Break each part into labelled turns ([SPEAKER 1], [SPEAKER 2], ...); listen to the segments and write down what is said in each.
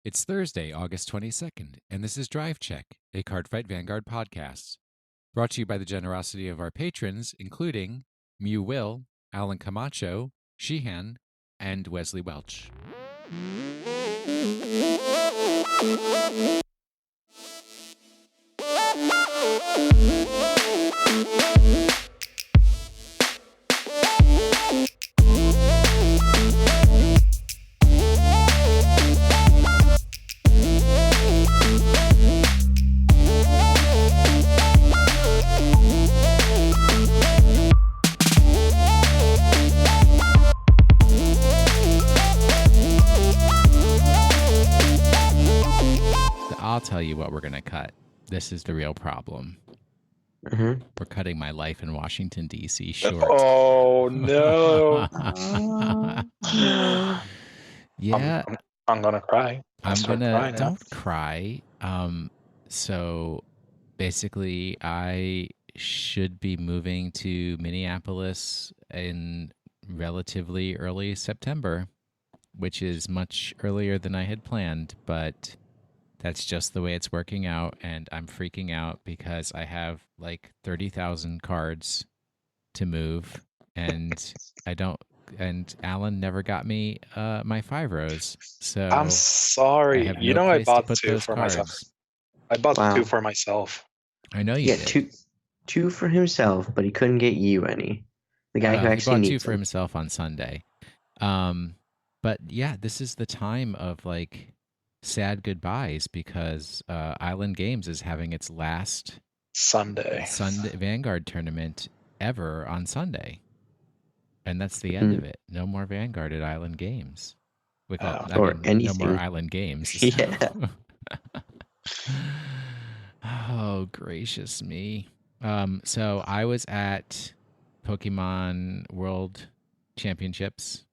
[SPEAKER 1] It's Thursday, August 22nd, and this is Drive Check, a Cardfight Vanguard podcast. Brought to you by the generosity of our patrons, including Mewwill, Alan Camacho, Sheehan, and Wesley Welch. I'll tell you what we're going to cut. This is the real problem.
[SPEAKER 2] Mm-hmm.
[SPEAKER 1] We're cutting my life in Washington, D.C. short.
[SPEAKER 3] Oh, no.
[SPEAKER 1] Yeah.
[SPEAKER 3] I'm going to cry.
[SPEAKER 1] Don't cry. So basically, I should be moving to Minneapolis in relatively early September, which is much earlier than I had planned, but that's just the way it's working out, and I'm freaking out because I have like 30,000 cards to move, and and Alan never got me my 5 rows. So
[SPEAKER 3] I'm sorry. I bought 2 for myself. I bought 2 for myself.
[SPEAKER 1] I know you did.
[SPEAKER 2] Two for himself, but he couldn't get you any. The guy who actually
[SPEAKER 1] bought
[SPEAKER 2] needs
[SPEAKER 1] 2 for himself on Sunday. But yeah, this is the time of like sad goodbyes because Island Games is having its last Sunday Vanguard tournament ever on Sunday, and that's the end of it. No more Vanguard at Island Games,
[SPEAKER 2] or anything.
[SPEAKER 1] No more Island Games.
[SPEAKER 2] Yeah.
[SPEAKER 1] Oh, gracious me. So I was at Pokemon World Championships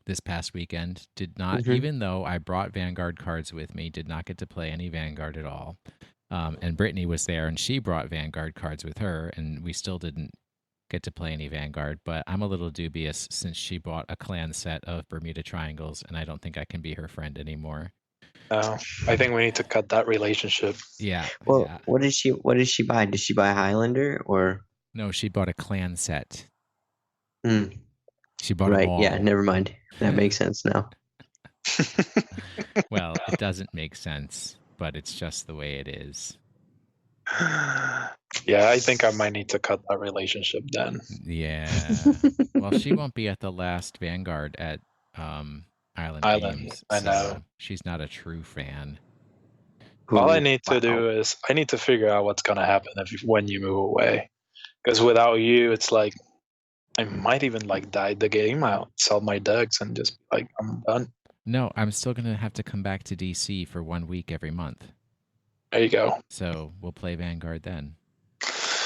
[SPEAKER 1] this past weekend. Did not, even though I brought Vanguard cards with me, did not get to play any Vanguard at all. And Britney was there, and she brought Vanguard cards with her, and we still didn't get to play any Vanguard. But I'm a little dubious since she bought a clan set of Bermuda Triangles, and I don't think I can be her friend anymore.
[SPEAKER 3] Oh, I think we need to cut that relationship.
[SPEAKER 1] Yeah.
[SPEAKER 2] Well,
[SPEAKER 1] yeah.
[SPEAKER 2] What did she buy? Did she buy Highlander or?
[SPEAKER 1] No, she bought a clan set. She bought
[SPEAKER 2] right.
[SPEAKER 1] them all.
[SPEAKER 2] Yeah, never mind. That makes sense now.
[SPEAKER 1] Well, it doesn't make sense, but it's just the way it is.
[SPEAKER 3] Yeah, I think I might need to cut that relationship then.
[SPEAKER 1] Yeah. Well, she won't be at the last Vanguard at Island Games.
[SPEAKER 3] I know.
[SPEAKER 1] So she's not a true fan.
[SPEAKER 3] All I need to do is I need to figure out what's going to happen when you move away. Because without you, it's like I might even like die the game out, sell my decks, and just like I'm done.
[SPEAKER 1] No, I'm still going to have to come back to DC for 1 week every month.
[SPEAKER 3] There you go.
[SPEAKER 1] So we'll play Vanguard then.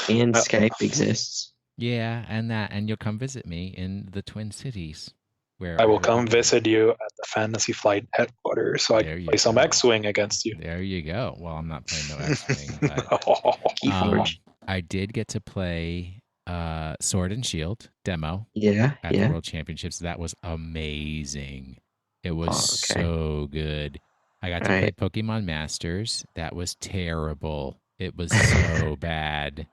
[SPEAKER 2] And Skype exists.
[SPEAKER 1] Yeah, and you'll come visit me in the Twin Cities. Where
[SPEAKER 3] I will come visit you at the Fantasy Flight headquarters so I can play some X-Wing against you.
[SPEAKER 1] There you go. Well, I'm not playing no X-Wing. I did get to play Sword and Shield demo at the World Championships. That was amazing. It was so good. I got to play Pokemon Masters. That was terrible. It was so bad.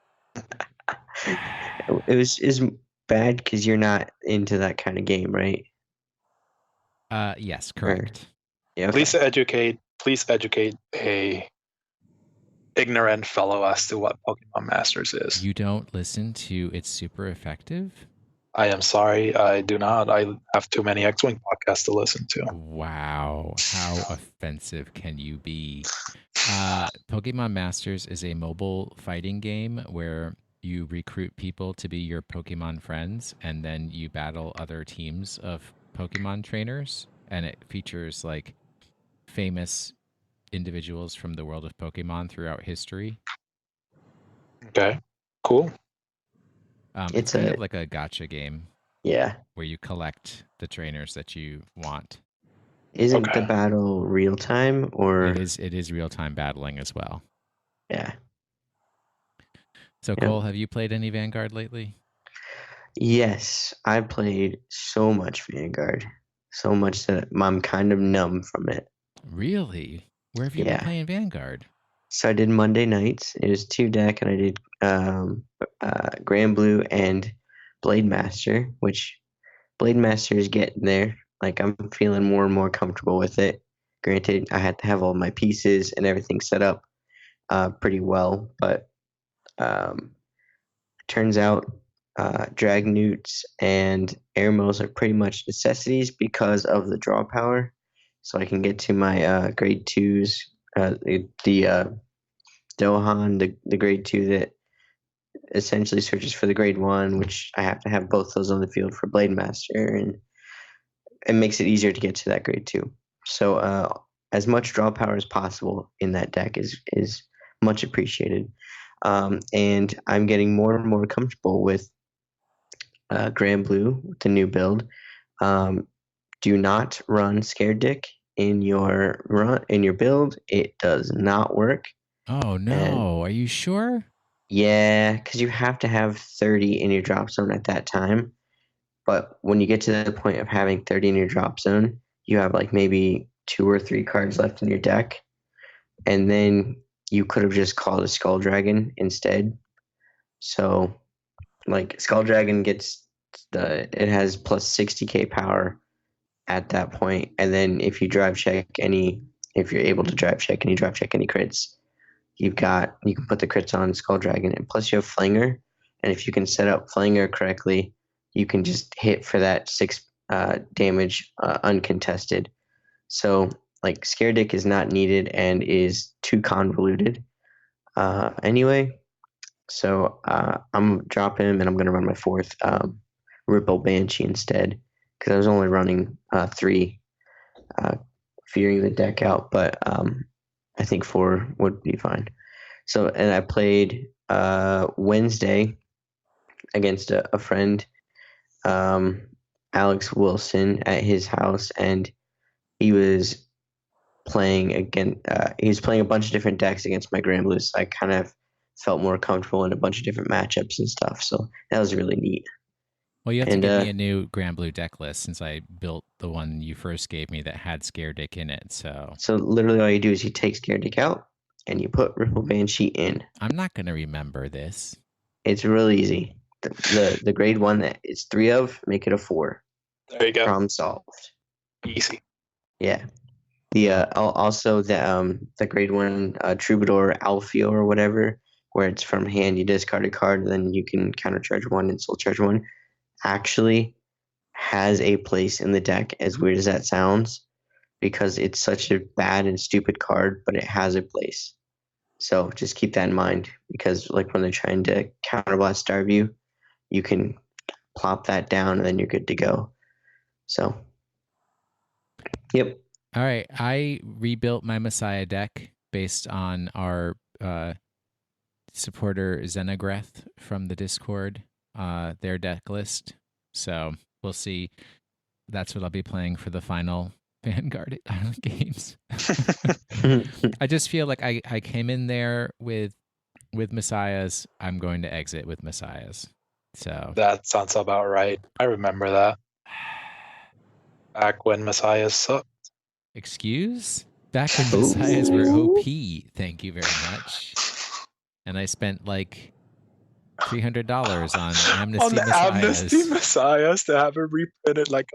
[SPEAKER 2] It was bad because you're not into that kind of game, right?
[SPEAKER 1] Yes, correct.
[SPEAKER 2] Yeah, okay.
[SPEAKER 3] Please educate a ignorant fellow as to what Pokemon Masters is.
[SPEAKER 1] You don't listen to It's Super Effective?
[SPEAKER 3] I am sorry, I do not. I have too many X-Wing podcasts to listen to.
[SPEAKER 1] Wow, how offensive can you be? Pokemon Masters is a mobile fighting game where you recruit people to be your Pokemon friends, and then you battle other teams of Pokemon trainers, and it features like famous individuals from the world of Pokemon throughout history.
[SPEAKER 3] Okay, cool.
[SPEAKER 1] It's kind of like a gacha game.
[SPEAKER 2] Yeah.
[SPEAKER 1] Where you collect the trainers that you want.
[SPEAKER 2] Isn't the battle real time or?
[SPEAKER 1] It is real time battling as well.
[SPEAKER 2] Yeah.
[SPEAKER 1] So Cole, have you played any Vanguard lately?
[SPEAKER 2] Yes, I played so much Vanguard. So much that I'm kind of numb from it.
[SPEAKER 1] Really? Where have you been playing Vanguard?
[SPEAKER 2] So I did Monday nights. It was 2 deck, and I did Grand Blue and Blade Master, which Blade Master is getting there. Like, I'm feeling more and more comfortable with it. Granted, I had to have all my pieces and everything set up pretty well, but turns out Drag Newts and Airmos are pretty much necessities because of the draw power. So I can get to my grade 2s, the Dohan, the grade 2 that essentially searches for the grade 1, which I have to have both those on the field for Blade Master, and it makes it easier to get to that grade 2. So as much draw power as possible in that deck is much appreciated. And I'm getting more and more comfortable with Grand Blue, with the new build. Do not run Scared Dick in your build. It does not work.
[SPEAKER 1] Oh no! And, are you sure?
[SPEAKER 2] Yeah, because you have to have 30 in your drop zone at that time. But when you get to the point of having 30 in your drop zone, you have like maybe 2 or 3 cards left in your deck, and then you could have just called a Skull Dragon instead. So, like, Skull Dragon it has plus 60k power at that point, and then if you're able to drive check any crits, you can put the crits on Skull Dragon, and plus you have Flanger, and if you can set up Flanger correctly, you can just hit for that 6 damage uncontested. So, like, Scare Dick is not needed and is too convoluted anyway. So I'm dropping him, and I'm going to run my 4th Ripple Banshee instead, because I was only running 3, figuring the deck out, but I think 4 would be fine. So, and I played Wednesday against a friend, Alex Wilson, at his house, and he was playing a bunch of different decks against my Grand Blues. So I kind of felt more comfortable in a bunch of different matchups and stuff. So that was really neat.
[SPEAKER 1] Well, you have to give me a new Grand Blue deck list, since I built the one you first gave me that had Scare Dick in it. So
[SPEAKER 2] literally all you do is you take Scare Dick out and you put Ripple Banshee in.
[SPEAKER 1] I'm not going to remember this.
[SPEAKER 2] It's real easy. The grade 1 that it's 3 of, make it a 4.
[SPEAKER 3] There you go.
[SPEAKER 2] Problem solved.
[SPEAKER 3] Easy.
[SPEAKER 2] Yeah. Also the grade 1 Troubadour Alfio or whatever, where it's from hand, you discard a card, and then you can countercharge 1 and soul charge 1, actually has a place in the deck, as weird as that sounds, because it's such a bad and stupid card, but it has a place. So just keep that in mind, because like when they're trying to counterblast Starview, you can plop that down and then you're good to go. So, yep.
[SPEAKER 1] All right, I rebuilt my Messiah deck based on our supporter Xenograth from the Discord, their deck list. So we'll see. That's what I'll be playing for the final Vanguard games. I just feel like I came in there with Messiahs. I'm going to exit with Messiahs. So
[SPEAKER 3] that sounds about right. I remember that. Back when Messiahs sucked.
[SPEAKER 1] Excuse? Back when Messiahs were OP. Thank you very much. And I spent like $300 on Amnesty Messiahs.
[SPEAKER 3] Amnesty Messiahs to have it reprinted like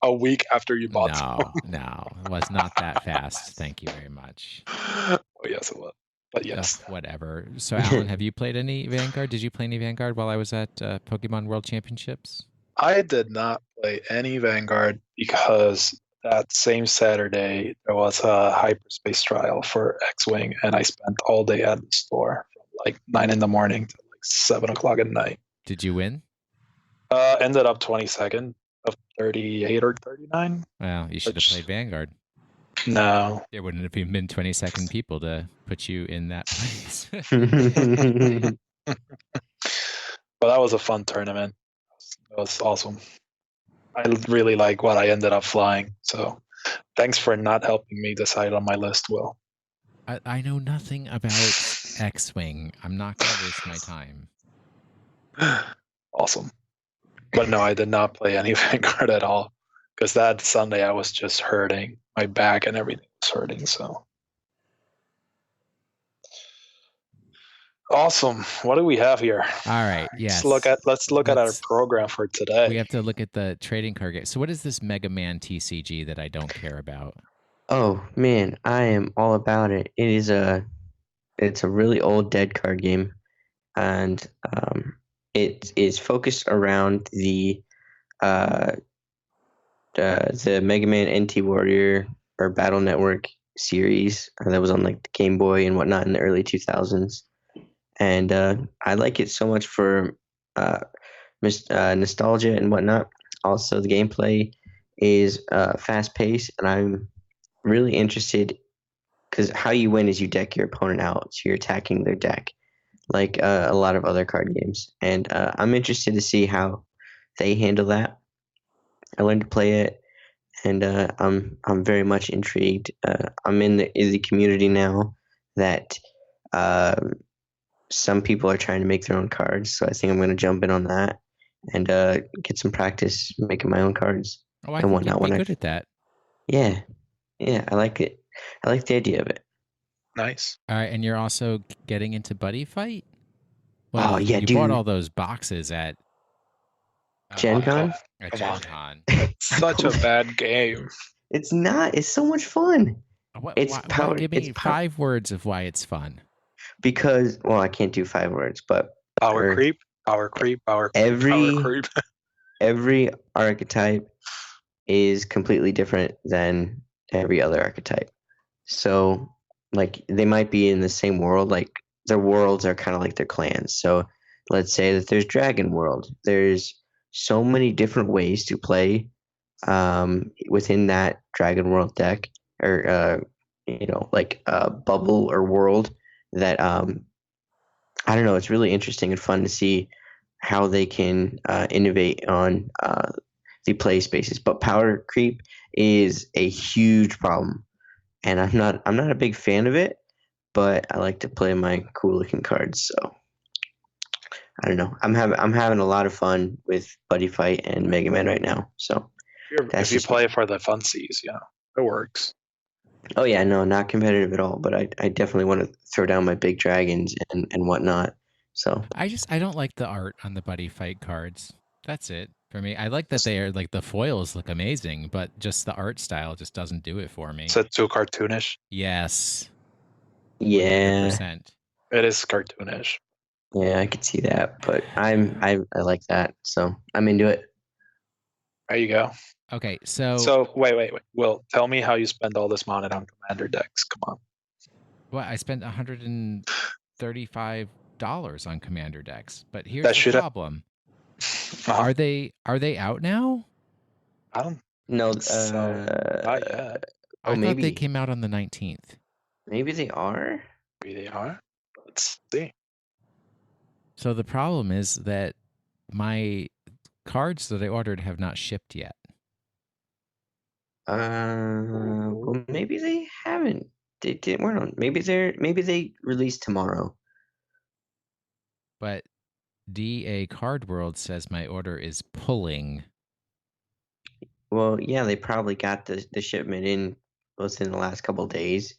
[SPEAKER 3] a week after you bought them.
[SPEAKER 1] No, it was not that fast. Thank you very much.
[SPEAKER 3] Oh yes, it was. But yes,
[SPEAKER 1] whatever. So, Alan, have you played any Vanguard? Did you play any Vanguard while I was at Pokemon World Championships?
[SPEAKER 3] I did not play any Vanguard because that same Saturday there was a hyperspace trial for X-Wing, and I spent all day at the store from like 9 in the morning to like 7 o'clock at night.
[SPEAKER 1] Did you win?
[SPEAKER 3] Ended up 22nd of 38 or 39.
[SPEAKER 1] Well, you should have played Vanguard.
[SPEAKER 3] No.
[SPEAKER 1] There wouldn't have been 22nd people to put you in that place.
[SPEAKER 3] But that was a fun tournament. It was awesome. I really like what I ended up flying. So thanks for not helping me decide on my list, Will.
[SPEAKER 1] I know nothing about X-Wing. I'm not going to waste my time.
[SPEAKER 3] Awesome. But no, I did not play any Vanguard at all. Because that Sunday I was just hurting. My back and everything sorting. So awesome. What do we have here?
[SPEAKER 1] All right. Yes.
[SPEAKER 3] Let's look at our program for today.
[SPEAKER 1] We have to look at the trading card game. So what is this Mega Man TCG that I don't care about?
[SPEAKER 2] Oh man, I am all about it. It's a really old dead card game, and it is focused around the Mega Man NT Warrior or Battle Network series that was on like the Game Boy and whatnot in the early 2000s. And I like it so much for nostalgia and whatnot. Also, the gameplay is fast paced, and I'm really interested because how you win is you deck your opponent out, so you're attacking their deck, like a lot of other card games. And I'm interested to see how they handle that. I learned to play it, and I'm very much intrigued. I'm in the community now that some people are trying to make their own cards, so I think I'm going to jump in on that and get some practice making my own cards.
[SPEAKER 1] Oh, I think you'd be good at that.
[SPEAKER 2] Yeah, I like it. I like the idea of it.
[SPEAKER 3] Nice.
[SPEAKER 1] All right, and you're also getting into Buddy Fight?
[SPEAKER 2] Well, yeah,
[SPEAKER 1] you
[SPEAKER 2] dude.
[SPEAKER 1] bought all those boxes at
[SPEAKER 2] Gen Con?
[SPEAKER 1] At Gen Con.
[SPEAKER 3] Such a bad game.
[SPEAKER 2] It's not. It's so much fun.
[SPEAKER 1] Give me 5 words of why it's fun.
[SPEAKER 2] Because, well, I can't do 5 words, but
[SPEAKER 3] power creep.
[SPEAKER 2] Every archetype is completely different than every other archetype. So, like, they might be in the same world. Like, their worlds are kind of like their clans. So, let's say that there's Dragon World. There's so many different ways to play within that Dragon World deck, or like bubble or world. That I don't know. It's really interesting and fun to see how they can innovate on the play spaces. But power creep is a huge problem, and I'm not a big fan of it. But I like to play my cool looking cards. So I don't know. I'm having a lot of fun with Buddy Fight and Mega Man right now. So
[SPEAKER 3] if you play for the funsies, yeah, it works.
[SPEAKER 2] Oh yeah, no, not competitive at all. But I definitely want to throw down my big dragons and whatnot. So
[SPEAKER 1] I don't like the art on the Buddy Fight cards. That's it for me. I like that they are like the foils look amazing, but just the art style just doesn't do it for me.
[SPEAKER 3] Is it too cartoonish?
[SPEAKER 1] Yes.
[SPEAKER 2] Yeah.
[SPEAKER 1] 100%.
[SPEAKER 3] It is cartoonish.
[SPEAKER 2] Yeah, I could see that, but I like that, so I'm into it.
[SPEAKER 3] There you go.
[SPEAKER 1] Okay, so
[SPEAKER 3] wait. Will, tell me how you spend all this money on commander decks. Come on.
[SPEAKER 1] Well, I spent $135 on commander decks, but here's the problem. Are they out now?
[SPEAKER 3] I don't.
[SPEAKER 2] No,
[SPEAKER 3] not yet.
[SPEAKER 1] I thought they came out on the 19th.
[SPEAKER 2] Maybe they are.
[SPEAKER 3] Maybe they are. Let's see.
[SPEAKER 1] So the problem is that my cards that I ordered have not shipped yet.
[SPEAKER 2] Well, maybe they haven't. They weren't on. Maybe they release tomorrow.
[SPEAKER 1] But DA Card World says my order is pulling.
[SPEAKER 2] Well, yeah, they probably got the shipment in within the last couple of days,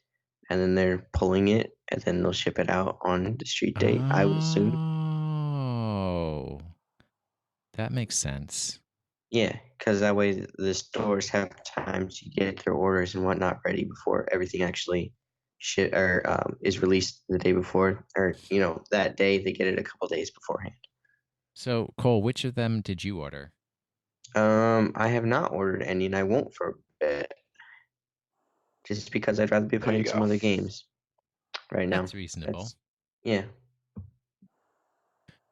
[SPEAKER 2] and then they're pulling it, and then they'll ship it out on the street date, I would assume.
[SPEAKER 1] Oh, that makes sense.
[SPEAKER 2] Yeah, because that way the stores have time to get their orders and whatnot ready before everything actually is released the day before, or that day. They get it a couple days beforehand.
[SPEAKER 1] So, Cole, which of them did you order?
[SPEAKER 2] I have not ordered any, and I won't for a bit, just because I'd rather be playing some other games right now.
[SPEAKER 1] That's reasonable.
[SPEAKER 2] Yeah.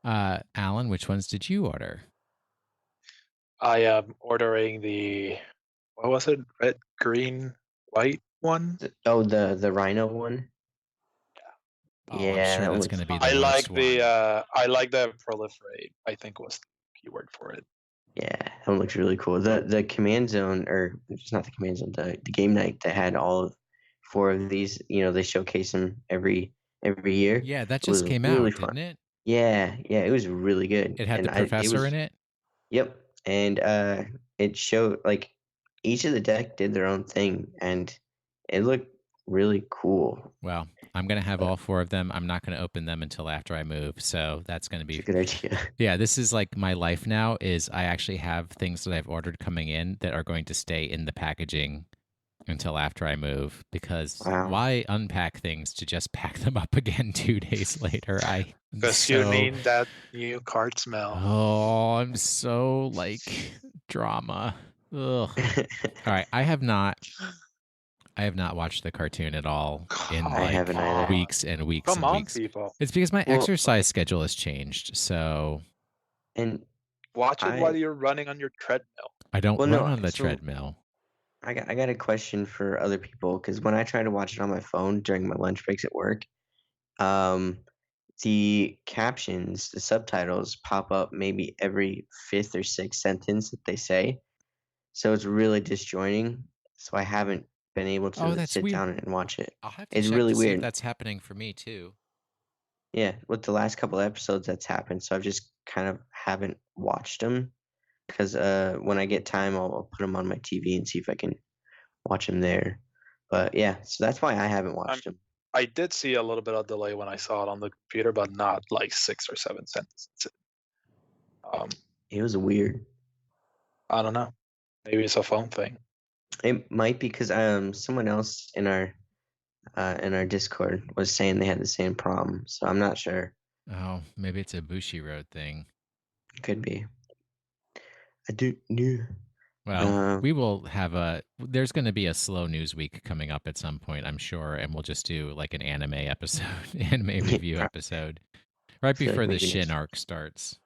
[SPEAKER 1] Alan, which ones did you order?
[SPEAKER 3] I am ordering the, what was it? Red, green, white one?
[SPEAKER 2] The Rhino one?
[SPEAKER 1] Yeah. Oh, I'm sure that's going to be the worst one.
[SPEAKER 3] I like the proliferate, I think was the keyword for it.
[SPEAKER 2] Yeah, that one looks really cool. The Command Zone, or it's not the Command Zone, the game night that had all 4 of these, they showcase them every year.
[SPEAKER 1] Yeah, that just came out, didn't it?
[SPEAKER 2] Yeah, it was really good.
[SPEAKER 1] It had the professor in it?
[SPEAKER 2] Yep. And it showed, like, each of the deck did their own thing, and it looked really cool.
[SPEAKER 1] Well, I'm going to have all 4 of them. I'm not going to open them until after I move. So that's going to be
[SPEAKER 2] a good idea.
[SPEAKER 1] Yeah, this is like my life now is I actually have things that I've ordered coming in that are going to stay in the packaging until after I move, because why unpack things to just pack them up again 2 days later?
[SPEAKER 3] Because you need that new card smell.
[SPEAKER 1] Oh, I'm so like drama. Ugh. All right, I have not watched the cartoon at all in like weeks and weeks
[SPEAKER 3] Come
[SPEAKER 1] and
[SPEAKER 3] on,
[SPEAKER 1] weeks.
[SPEAKER 3] People.
[SPEAKER 1] It's because my exercise schedule has changed. So
[SPEAKER 2] and
[SPEAKER 3] watch it while you're running on your treadmill.
[SPEAKER 1] I don't run on the treadmill.
[SPEAKER 2] I got a question for other people, because when I try to watch it on my phone during my lunch breaks at work, the captions, the subtitles pop up maybe every 5th or 6th sentence that they say. So it's really disjointing. So I haven't been able to sit down and watch it.
[SPEAKER 1] I'll have to check really to see if that's happening for me too.
[SPEAKER 2] Yeah, with the last couple of episodes that's happened. So I've just kind of haven't watched them, because when I get time, I'll put them on my TV and see if I can watch them there. But yeah, so that's why I haven't watched them.
[SPEAKER 3] I did see a little bit of delay when I saw it on the computer, but not like 6 or 7 sentences.
[SPEAKER 2] It was weird.
[SPEAKER 3] I don't know. Maybe it's a phone thing.
[SPEAKER 2] It might be because someone else in our Discord was saying they had the same problem, so I'm not sure.
[SPEAKER 1] Oh, maybe it's a Bushiroad thing.
[SPEAKER 2] Could be. I do knew.
[SPEAKER 1] Well, we will have there's going to be a slow news week coming up at some point, I'm sure, and we'll just do like an anime episode, anime review episode, right before the Shin arc starts.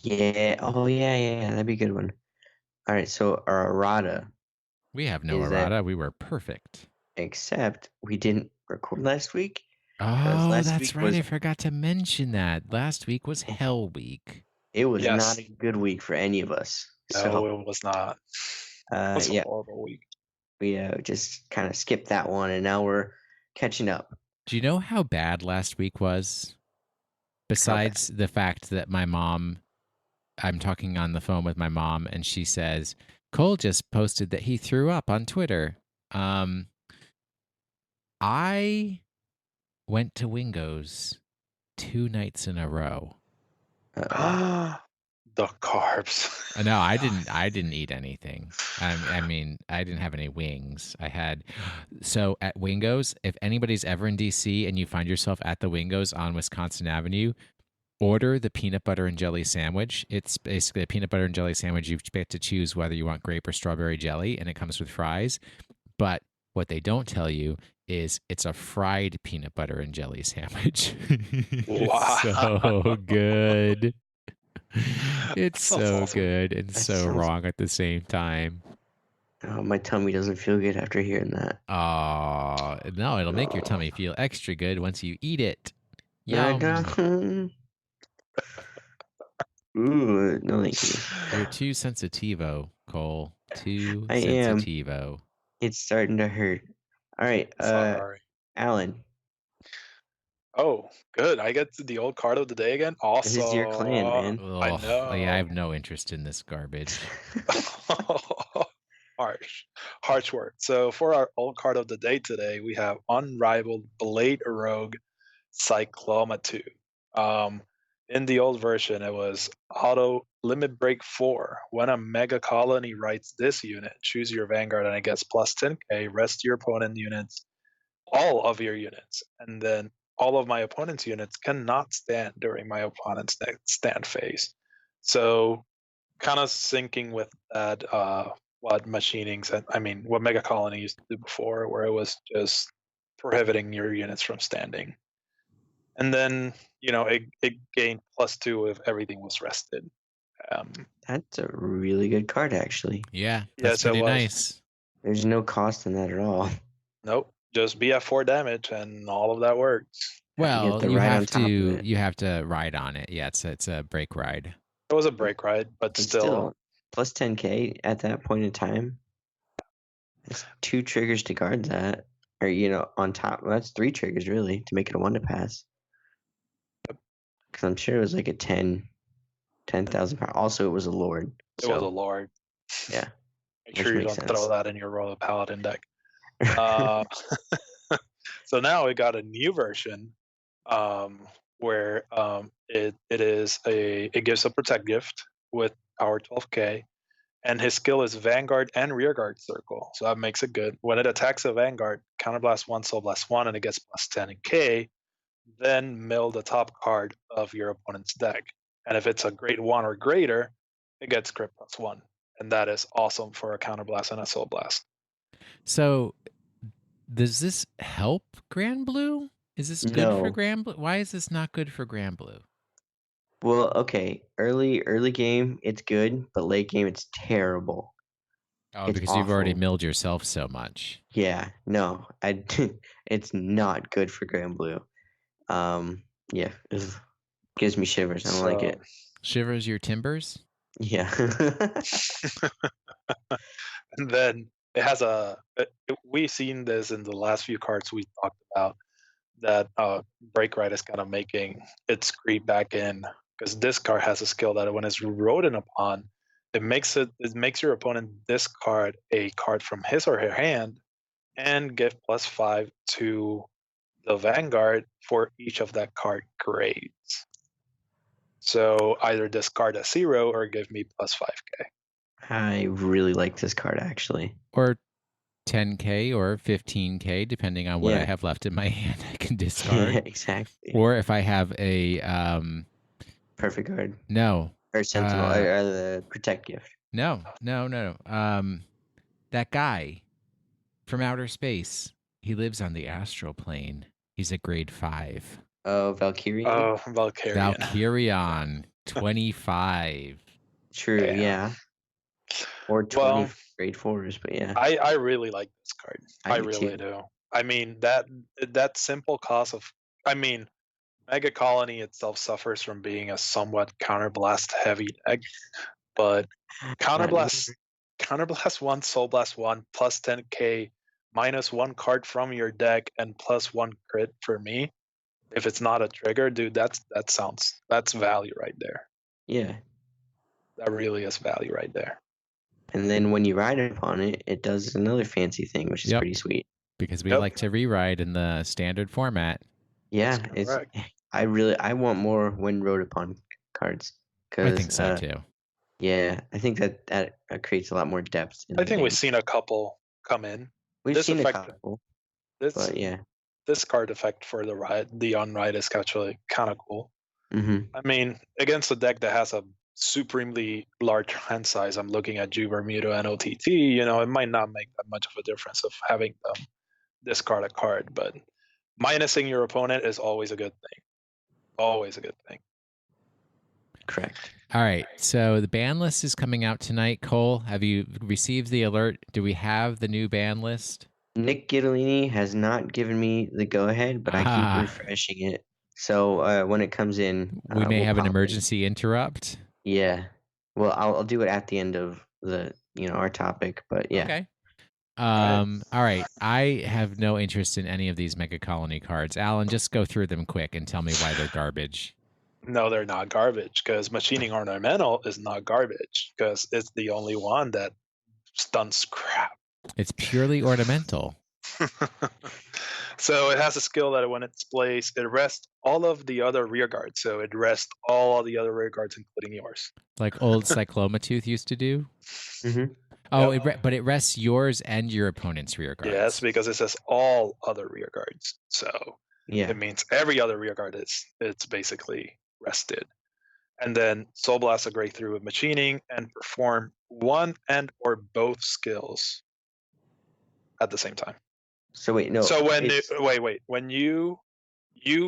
[SPEAKER 2] Yeah. Oh, yeah. That'd be a good one. All right. So our errata.
[SPEAKER 1] We have no errata. We were perfect.
[SPEAKER 2] Except we didn't record last week.
[SPEAKER 1] Oh, that's right. I forgot to mention that. Last week was Hell Week.
[SPEAKER 2] It was not a good week for any of us.
[SPEAKER 3] No, it was not. It was a horrible week.
[SPEAKER 2] We just kind of skipped that one, and now we're catching up.
[SPEAKER 1] Do you know how bad last week was? Besides the fact that my mom, I'm talking on the phone with my mom, and she says, Cole just posted that he threw up on Twitter. I went to Wingo's 2 nights in a row.
[SPEAKER 3] The carbs.
[SPEAKER 1] No, I didn't eat anything. I mean, I didn't have any wings. So at Wingo's, if anybody's ever in DC and you find yourself at the Wingo's on Wisconsin Avenue, order the peanut butter and jelly sandwich. It's basically a peanut butter and jelly sandwich. You get to choose whether you want grape or strawberry jelly, and it comes with fries. But what they don't tell you is it's a fried peanut butter and jelly sandwich.
[SPEAKER 3] Wow.
[SPEAKER 1] It's so good. It's so good and so wrong at the same time.
[SPEAKER 2] Oh, my tummy doesn't feel good after hearing that.
[SPEAKER 1] Oh, no, it'll make your tummy feel extra good once you eat it.
[SPEAKER 2] Yum. Ooh, no thank you.
[SPEAKER 1] You're too sensitivo, Cole. Too
[SPEAKER 2] I
[SPEAKER 1] sensitivo.
[SPEAKER 2] Am. It's starting to hurt. All right, Alan.
[SPEAKER 3] Oh, good. I get the old card of the day again. Awesome.
[SPEAKER 2] This is your clan, man.
[SPEAKER 1] Ugh, I know. Yeah, I have no interest in this garbage.
[SPEAKER 3] Harsh word. So for our old card of the day today, we have Unrivaled Blade Rogue Cyclomatu. In the old version, it was Auto Limit Break 4. When a Mega Colony writes this unit, choose your Vanguard and it gets plus 10k, rest your opponent units, all of your units, and then all of my opponent's units cannot stand during my opponent's next stand phase. So kind of syncing with that, what what Mega Colony used to do before, where it was just prohibiting your units from standing. And then, it gained plus 2 if everything was rested.
[SPEAKER 2] That's a really good card, actually.
[SPEAKER 1] Yeah, that's pretty nice.
[SPEAKER 2] There's no cost in that at all.
[SPEAKER 3] Nope. Just be at 4 damage and all of that works.
[SPEAKER 1] Well, you have to ride on it. Yeah, it's a break ride.
[SPEAKER 3] It was a break ride, but still
[SPEAKER 2] plus 10k at that point in time. It's 2 triggers to guard that, or on top. Well, that's 3 triggers really to make it a 1 to pass. Because I'm sure it was like a 10,000 power. Also, it was a Lord.
[SPEAKER 3] It was a Lord.
[SPEAKER 2] Yeah.
[SPEAKER 3] Make sure you don't throw that in your Royal Paladin deck. So now we got a new version where it gives a protect gift with power 12k, and his skill is Vanguard and Rearguard Circle, so that makes it good. When it attacks a Vanguard, Counterblast 1, Soul Blast 1, and it gets plus 10k, then mill the top card of your opponent's deck. And if it's a grade 1 or greater, it gets crit plus 1. And that is awesome for a Counterblast and a Soul Blast.
[SPEAKER 1] So, does this help Grand Blue? Is this good for Grand Blue? Why is this not good for Grand Blue?
[SPEAKER 2] Well, okay. Early game, it's good, but late game, it's terrible.
[SPEAKER 1] Oh, it's because awful. You've already milled yourself so much.
[SPEAKER 2] Yeah, no, it's not good for Grand Blue. Yeah, it gives me shivers. I don't like it.
[SPEAKER 1] Shivers your timbers?
[SPEAKER 2] Yeah.
[SPEAKER 3] And then it has we've seen this in the last few cards we talked about, that Break Right is kind of making its creep back in, because this card has a skill that when it's rodent upon, it makes your opponent discard a card from his or her hand and give +5 to the Vanguard for each of that card grades. So either discard a 0 or give me +5k.
[SPEAKER 2] I really like this card, actually.
[SPEAKER 1] Or 10k or 15k, depending on what I have left in my hand, I can discard.
[SPEAKER 2] Yeah, exactly.
[SPEAKER 1] Or if I have a
[SPEAKER 2] perfect card.
[SPEAKER 1] No.
[SPEAKER 2] Or Sentinel, or the Protect gift.
[SPEAKER 1] No. That guy from outer space, he lives on the astral plane. He's a grade 5.
[SPEAKER 2] Oh, Valkyrian?
[SPEAKER 3] Oh, Valkyrian.
[SPEAKER 1] Valkyrian, 25.
[SPEAKER 2] True, yeah. Or 20 grade 4s, but yeah.
[SPEAKER 3] I really like this card. I really do. I mean, that simple cost of... I mean, Mega Colony itself suffers from being a somewhat counterblast heavy deck, but counterblast 1, Soul Blast 1, plus 10k, -1 card from your deck, and +1 crit for me. If it's not a trigger, dude, that's value right there.
[SPEAKER 2] Yeah.
[SPEAKER 3] That really is value right there.
[SPEAKER 2] And then when you ride upon it, it does another fancy thing, which is pretty sweet.
[SPEAKER 1] Because we like to rewrite in the standard format.
[SPEAKER 2] Yeah, I want more when rode upon cards.
[SPEAKER 1] I think so too.
[SPEAKER 2] Yeah, I think that creates a lot more depth.
[SPEAKER 3] I think we've seen a couple come in.
[SPEAKER 2] We've seen a couple. But yeah.
[SPEAKER 3] This card effect for the on-ride is actually kind of cool.
[SPEAKER 2] Mm-hmm.
[SPEAKER 3] I mean, against a deck that has a supremely large hand size, I'm looking at Juber, Muto, and OTT, it might not make that much of a difference of having them discard a card, but minusing your opponent is always a good thing. Always a good thing.
[SPEAKER 2] Correct.
[SPEAKER 1] All right, so the ban list is coming out tonight. Cole, have you received the alert? Do we have the new ban list?
[SPEAKER 2] Nick Gidillini has not given me the go-ahead, but I keep refreshing it. So when it comes in...
[SPEAKER 1] we may have an emergency interrupt.
[SPEAKER 2] Yeah. Well, I'll do it at the end of the our topic, but yeah.
[SPEAKER 1] Okay. All right. I have no interest in any of these Mega Colony cards. Alan, just go through them quick and tell me why they're garbage.
[SPEAKER 3] No, they're not garbage, because Machining Ornamental is not garbage, because it's the only one that stunts crap.
[SPEAKER 1] It's purely ornamental.
[SPEAKER 3] So it has a skill that when it's placed, it rests all of the other rear guards. So it rests all the other rear guards, including yours.
[SPEAKER 1] Like old Cyclomatooth used to do?
[SPEAKER 2] Mm-hmm.
[SPEAKER 1] Oh, but it rests yours and your opponent's rear guards.
[SPEAKER 3] Yes, because it says all other rear guards. So it means every other rear guard it's basically rested. And then Soul Blast a grade through with Machining and perform one and or both skills at the same time.
[SPEAKER 2] So wait, no.
[SPEAKER 3] So when you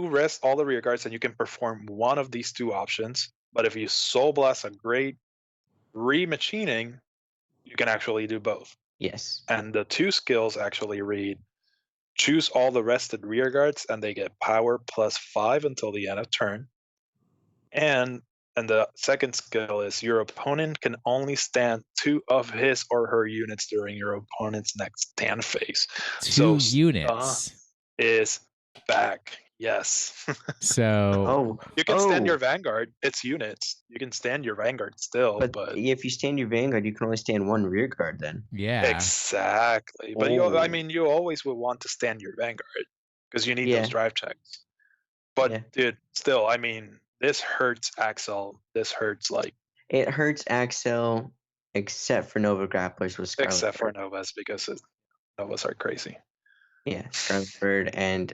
[SPEAKER 3] rest all the rear guards, and you can perform one of these two options, but if you Soul Blast a grade re-machining, you can actually do both.
[SPEAKER 2] Yes.
[SPEAKER 3] And the two skills actually read: choose all the rested rear guards, and they get power +5 until the end of turn. And the second skill is your opponent can only stand 2 of his or her units during your opponent's next stand phase.
[SPEAKER 1] Two units
[SPEAKER 3] is back. Yes.
[SPEAKER 1] So
[SPEAKER 3] you can stand your Vanguard. It's units. You can stand your Vanguard still, but
[SPEAKER 2] if you stand your Vanguard, you can only stand one rear guard then.
[SPEAKER 1] yeah,
[SPEAKER 3] exactly. But you always would want to stand your Vanguard because you need those drive checks. But dude, still, I mean, this hurts Axel. This hurts
[SPEAKER 2] it hurts Axel, except for Nova Grapplers with Scarlet.
[SPEAKER 3] Except for Novas because Novas are crazy.
[SPEAKER 2] Yeah, Scarlet Bird and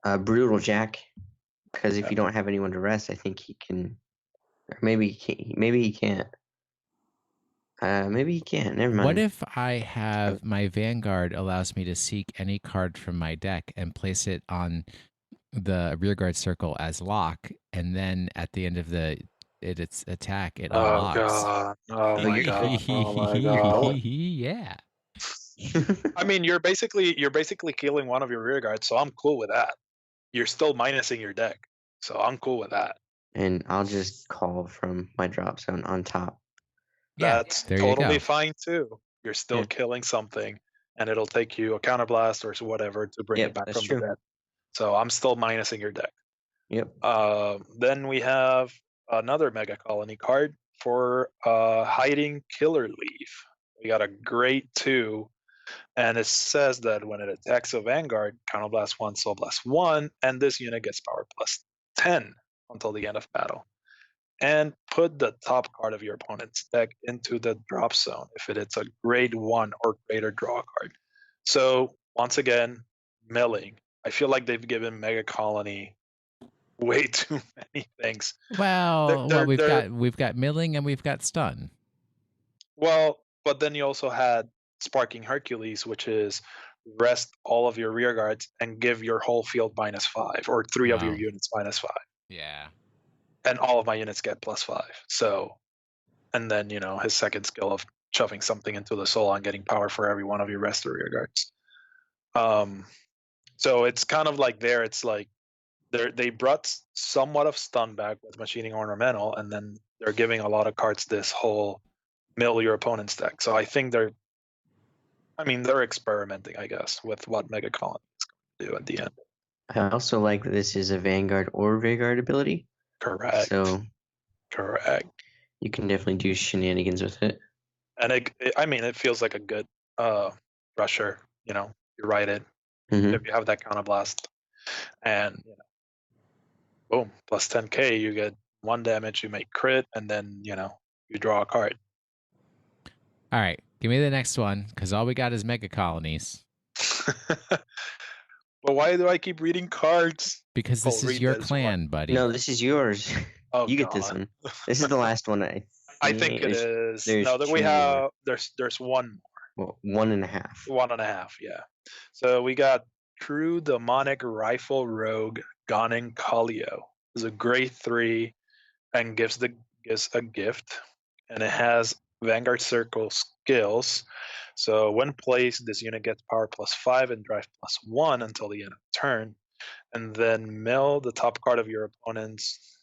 [SPEAKER 2] Brutal Jack. Because if you don't have anyone to rest, I think he can. Or maybe he can't. Maybe he can't. Maybe he can't. Never mind.
[SPEAKER 1] What if I have my Vanguard allows me to seek any card from my deck and place it on the rearguard circle as lock, and then at the end of its attack, it unlocks.
[SPEAKER 3] God. Oh my god! Oh my god!
[SPEAKER 1] Yeah.
[SPEAKER 3] I mean, you're basically killing one of your rear guards, so I'm cool with that. You're still minusing your deck, so I'm cool with that.
[SPEAKER 2] And I'll just call from my drop zone on top.
[SPEAKER 3] That's totally fine too. You're still killing something, and it'll take you a counterblast or whatever to bring it back from the dead. So I'm still minusing your deck.
[SPEAKER 2] Yep.
[SPEAKER 3] Then we have another Mega Colony card for Hiding Killer Leaf. We got a Great 2, and it says that when it attacks a Vanguard, Counterblast 1, Soul Blast 1, and this unit gets power plus 10 until the end of battle. And put the top card of your opponent's deck into the drop zone if it's a grade 1 or greater draw card. So, once again, milling. I feel like they've given Mega Colony way too many things.
[SPEAKER 1] Well, we've got milling and we've got stun.
[SPEAKER 3] Well, but then you also had Sparking Hercules, which is rest all of your rear guards and give your whole field -5, or 3 of your units -5.
[SPEAKER 1] Yeah.
[SPEAKER 3] And all of my units get +5. So, and then, his second skill of shoving something into the soul and getting power for every one of your rest or rear guards. So it's kind of like it's like they brought somewhat of stun back with Machining Ornamental, and then they're giving a lot of cards this whole mill your opponent's deck. So I think they're experimenting, I guess, with what Mega Colony is going to do at the end.
[SPEAKER 2] I also like that this is a Vanguard or Rearguard ability.
[SPEAKER 3] Correct.
[SPEAKER 2] So,
[SPEAKER 3] correct.
[SPEAKER 2] You can definitely do shenanigans with it.
[SPEAKER 3] And it feels like a good rusher. You ride it if you have that counterblast, and boom, plus 10k. You get 1 damage. You make crit, and then you draw a card.
[SPEAKER 1] All right, give me the next one, because all we got is Mega Colonies.
[SPEAKER 3] But why do I keep reading cards?
[SPEAKER 1] Because this is your clan, buddy.
[SPEAKER 2] No, this is yours. You get this one. This is the last one.
[SPEAKER 3] I think it is. No, that we have. There's one more.
[SPEAKER 2] Well, 1.5.
[SPEAKER 3] 1.5. Yeah. So we got True Demonic Rifle Rogue Ganin Kallio. It's a grade 3, and gives a gift, and it has Vanguard Circle skills. So when placed, this unit gets power +5 and drive +1 until the end of the turn. And then mill the top card of your opponent's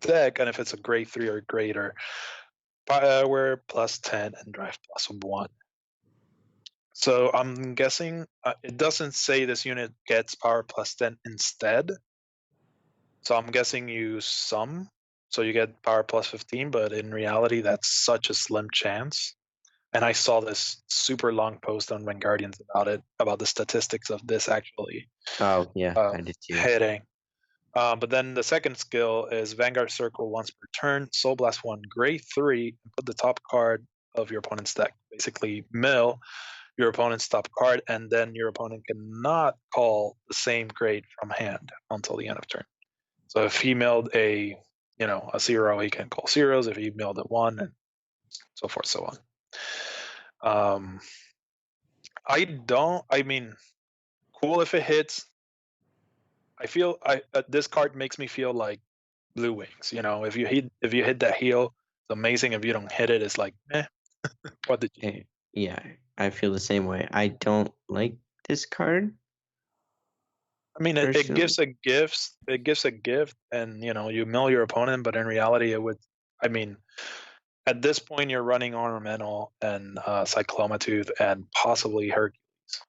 [SPEAKER 3] deck, and if it's a grade 3 or greater, power +10 and drive +1. So I'm guessing it doesn't say this unit gets power +10 instead. So I'm guessing you sum, so you get power +15, but in reality, that's such a slim chance. And I saw this super long post on Vanguardians about the statistics of this actually.
[SPEAKER 2] Oh, yeah, I did too.
[SPEAKER 3] Hitting. But then the second skill is Vanguard Circle once per turn, Soul Blast 1, grade 3, and put the top card of your opponent's deck. Basically, mill your opponent's top card, and then your opponent cannot call the same grade from hand until the end of turn. So if he milled a 0, he can call zeros. If he milled a 1, and so forth, so on. Cool if it hits. I feel this card makes me feel like Blue Wings. If you hit that heal, it's amazing. If you don't hit it, it's like, what did you?
[SPEAKER 2] Yeah, I feel the same way. I don't like this card.
[SPEAKER 3] I mean, it gives a gift. It gives a gift, and you mill your opponent. But in reality, it would. I mean, at this point, you're running Ornamental and Cyclomatooth and possibly Hercules.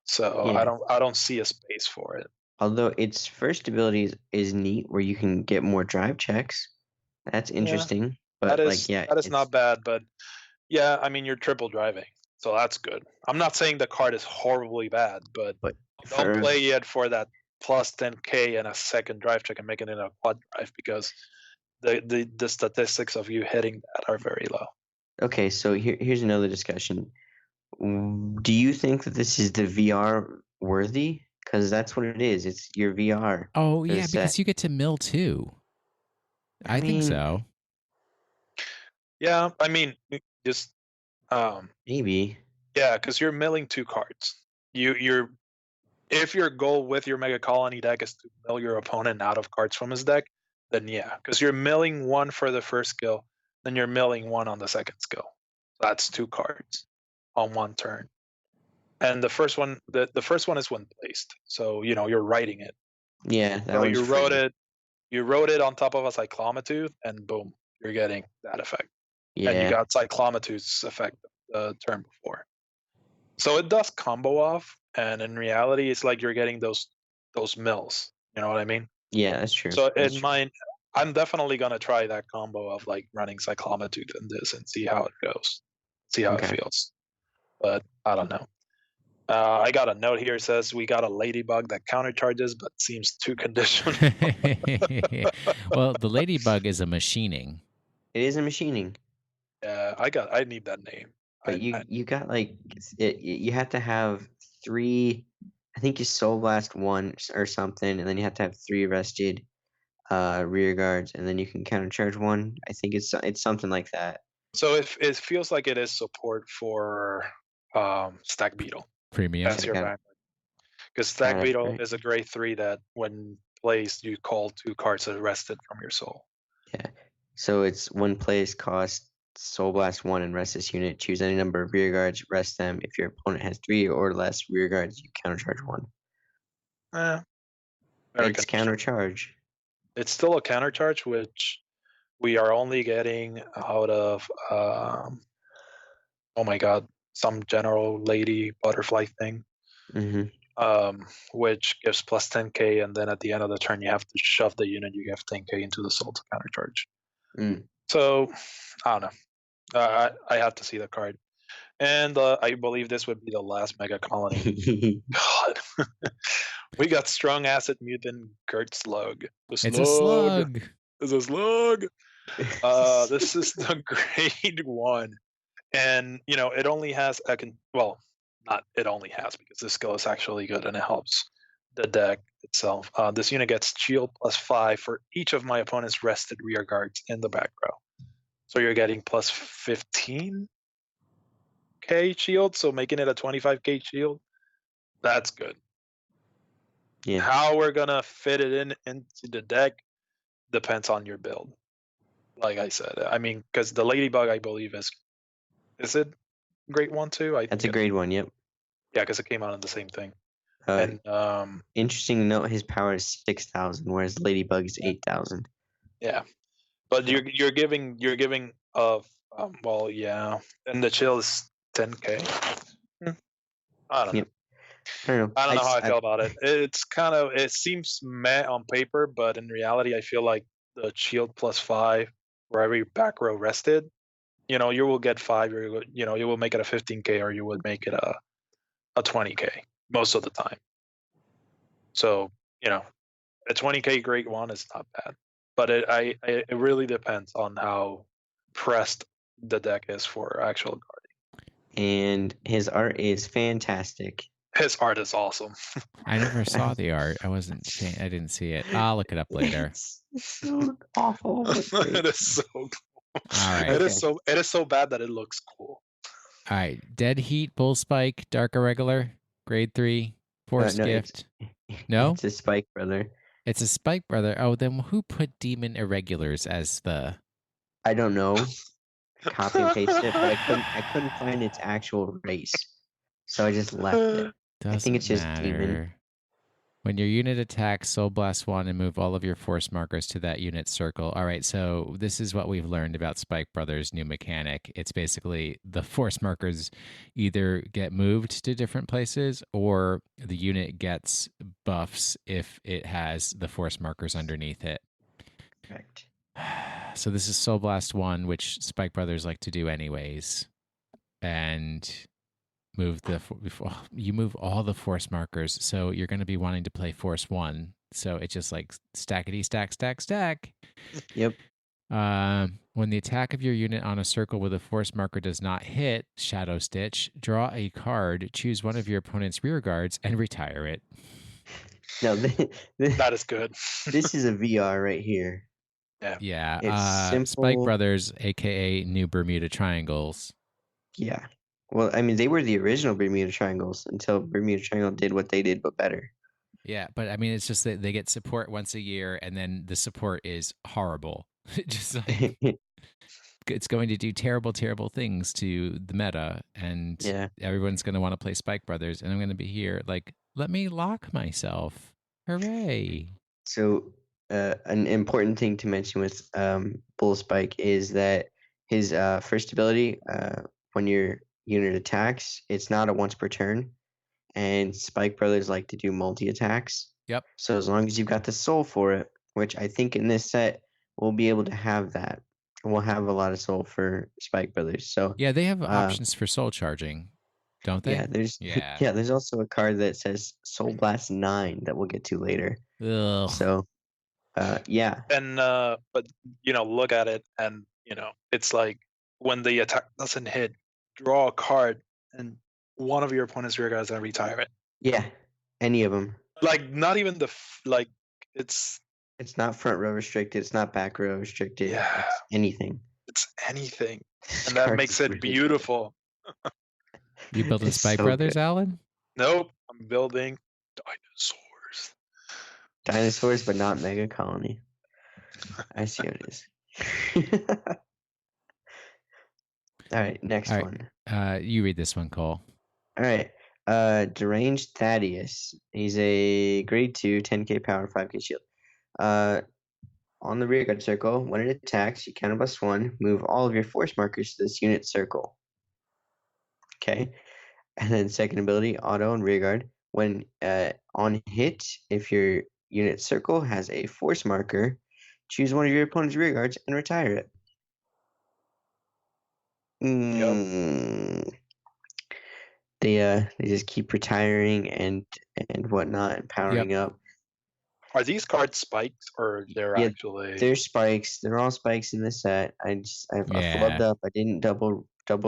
[SPEAKER 3] So yeah. I don't see a space for it.
[SPEAKER 2] Although its first ability is neat, where you can get more drive checks. That's interesting. But
[SPEAKER 3] that is not bad. But yeah, I mean, you're triple driving, so that's good. I'm not saying the card is horribly bad, but don't play it for that plus 10k and a second drive check and making it a quad drive, because the statistics of you hitting that are very low.
[SPEAKER 2] Okay, so here's another discussion. Do you think that this is the VR worthy? Because that's what it is. It's your VR.
[SPEAKER 1] Oh yeah, because you get to mill too. I think so.
[SPEAKER 3] Yeah, I mean, just
[SPEAKER 2] maybe.
[SPEAKER 3] Yeah, because you're milling 2 cards. You're if your goal with your Mega Colony deck is to mill your opponent out of cards from his deck, then yeah, because you're milling 1 for the first skill, then you're milling 1 on the second skill. That's 2 cards on 1 turn. And the first one, the first one is when placed. So you're writing it.
[SPEAKER 2] Yeah,
[SPEAKER 3] so you wrote it. You wrote it on top of a Cyclomatooth, and boom, you're getting that effect.
[SPEAKER 2] Yeah.
[SPEAKER 3] And you got Cyclomatooth's effect the turn before. So it does combo off, and in reality, it's like you're getting those mills. You know what I mean?
[SPEAKER 2] Yeah, that's true.
[SPEAKER 3] So in mine, I'm definitely gonna try that combo of like running Cyclomatooth in this and see how it goes, see how it feels. But I don't know. I got a note here. It says we got a ladybug that countercharges, but seems too conditional.
[SPEAKER 1] Well, the ladybug is a machining.
[SPEAKER 2] It is a machining.
[SPEAKER 3] Yeah, I need that name.
[SPEAKER 2] But you got like you have to have 3. I think you Soul Blast 1 or something, and then you have to have 3 rested rear guards, and then you can countercharge 1. I think it's something like that.
[SPEAKER 3] So it feels like it is support for Stack Beetle.
[SPEAKER 1] Premium.
[SPEAKER 3] That's your back. Because Stack Beetle is a grade 3 that when placed, you call 2 cards rested from your soul.
[SPEAKER 2] Yeah. So it's when placed, cost Soul Blast 1 and rest this unit. Choose any number of rear guards, rest them. If your opponent has 3 or less rear guards, you countercharge 1. It's countercharge.
[SPEAKER 3] It's still a countercharge, which we are only getting out of oh my god, some general lady butterfly thing, which gives plus 10k, and then at the end of the turn you have to shove the unit you have 10k into the soul to countercharge. So I don't know. I have to see the card, and I believe this would be the last Mega Colony. God, we got Strong Acid Mutant Gert Slug.
[SPEAKER 1] It's a slug.
[SPEAKER 3] It's a slug. This is the grade 1. And it only has not it only has, because this skill is actually good and it helps the deck itself. This unit gets shield plus 5 for each of my opponent's rested rear guards in the back row. So you're getting plus 15k shield, so making it a 25k shield. That's good.
[SPEAKER 2] Yeah.
[SPEAKER 3] How we're gonna fit it into the deck depends on your build. Like I said, I mean, because the ladybug, I believe, is it grade 1 too?
[SPEAKER 2] That's a grade 1. Yep.
[SPEAKER 3] Yeah, because it came out in the same thing.
[SPEAKER 2] And interesting to note, his power is 6,000, whereas Ladybug is 8,000.
[SPEAKER 3] Yeah, but you're giving well, yeah, and the chill is 10k. I don't know. I don't know how I feel about it. It seems meh on paper, but in reality, I feel like the shield plus 5 for every back row rested, you will get 5, or you will make it a 15k, or you would make it a 20k most of the time. So a 20k grade 1 is not bad, but it really depends on how pressed the deck is for actual guarding.
[SPEAKER 2] And his art is fantastic.
[SPEAKER 3] His art is awesome.
[SPEAKER 1] I never saw the art. I didn't see it. I'll look it up later.
[SPEAKER 2] It's so awful.
[SPEAKER 3] It is so cool.
[SPEAKER 1] All right.
[SPEAKER 3] It is so bad that it looks cool.
[SPEAKER 1] All right. Dead Heat, Bull Spike, Dark Irregular, grade 3, Force Gift. No?
[SPEAKER 2] It's a Spike Brother.
[SPEAKER 1] It's a Spike Brother. Oh, then who put Demon Irregulars as the...
[SPEAKER 2] I don't know. Copy and paste it, but I couldn't find its actual race. So I just left it. I think it's just Demon.
[SPEAKER 1] When your unit attacks, Soul Blast 1 and move all of your force markers to that unit's circle. All right, so this is what we've learned about Spike Brothers' new mechanic. It's basically the force markers either get moved to different places or the unit gets buffs if it has the force markers underneath it.
[SPEAKER 2] Correct.
[SPEAKER 1] So this is Soul Blast 1, which Spike Brothers like to do anyways. And you move all the force markers, so you're going to be wanting to play force 1, so it's just like stackety stack.
[SPEAKER 2] Yep.
[SPEAKER 1] When the attack of your unit on a circle with a force marker does not hit, Shadow Stitch, draw a card, choose one of your opponent's rear guards, and retire it.
[SPEAKER 2] No,
[SPEAKER 3] that is good.
[SPEAKER 2] This is a VR right here.
[SPEAKER 1] Yeah.
[SPEAKER 2] It's simple.
[SPEAKER 1] Spike Brothers, aka New Bermuda Triangles.
[SPEAKER 2] Yeah. Well, I mean, they were the original Bermuda Triangles until Bermuda Triangle did what they did, but better.
[SPEAKER 1] Yeah, but I mean, it's just that they get support once a year, and then the support is horrible. Just like it's going to do terrible things to the meta, and everyone's going to want to play Spike Brothers, and I'm going to be here like, let me lock myself. Hooray.
[SPEAKER 2] So an important thing to mention with Bull Spike is that his first ability, when your unit attacks, it's not a once per turn, and Spike Brothers like to do multi-attacks.
[SPEAKER 1] Yep.
[SPEAKER 2] So as long as you've got the soul for it, which I think in this set we'll be able to have that. We'll have a lot of soul for Spike Brothers. So
[SPEAKER 1] yeah, they have options for soul charging, don't they?
[SPEAKER 2] Yeah, there's also a card that says Soul Blast 9 that we'll get to later.
[SPEAKER 1] Ugh.
[SPEAKER 2] So yeah.
[SPEAKER 3] And but look at it, and it's like when the attack doesn't hit, draw a card and one of your opponent's rear guards and retire it.
[SPEAKER 2] Yeah, any of them.
[SPEAKER 3] Like not even
[SPEAKER 2] it's not front row restricted. It's not back row restricted.
[SPEAKER 3] Yeah,
[SPEAKER 2] it's anything.
[SPEAKER 3] It's anything, and that makes it beautiful.
[SPEAKER 1] You building Spike Brothers, Alan?
[SPEAKER 3] Nope, I'm building
[SPEAKER 2] dinosaurs, but not Mega Colony. I see what it is. All right, next one.
[SPEAKER 1] You read this one, Cole.
[SPEAKER 2] All right. Deranged Thaddeus. He's a grade 2, 10k power, 5k shield. On the rear guard circle, when it attacks, you counter +1, move all of your force markers to this unit circle. Okay. And then second ability, auto and rear guard. When on hit, if your unit circle has a force marker, choose one of your opponent's rear guards and retire it. They just keep retiring and whatnot and powering up.
[SPEAKER 3] Are these cards spikes or they're actually?
[SPEAKER 2] They're spikes. They're all spikes in this set. I flubbed up. I didn't double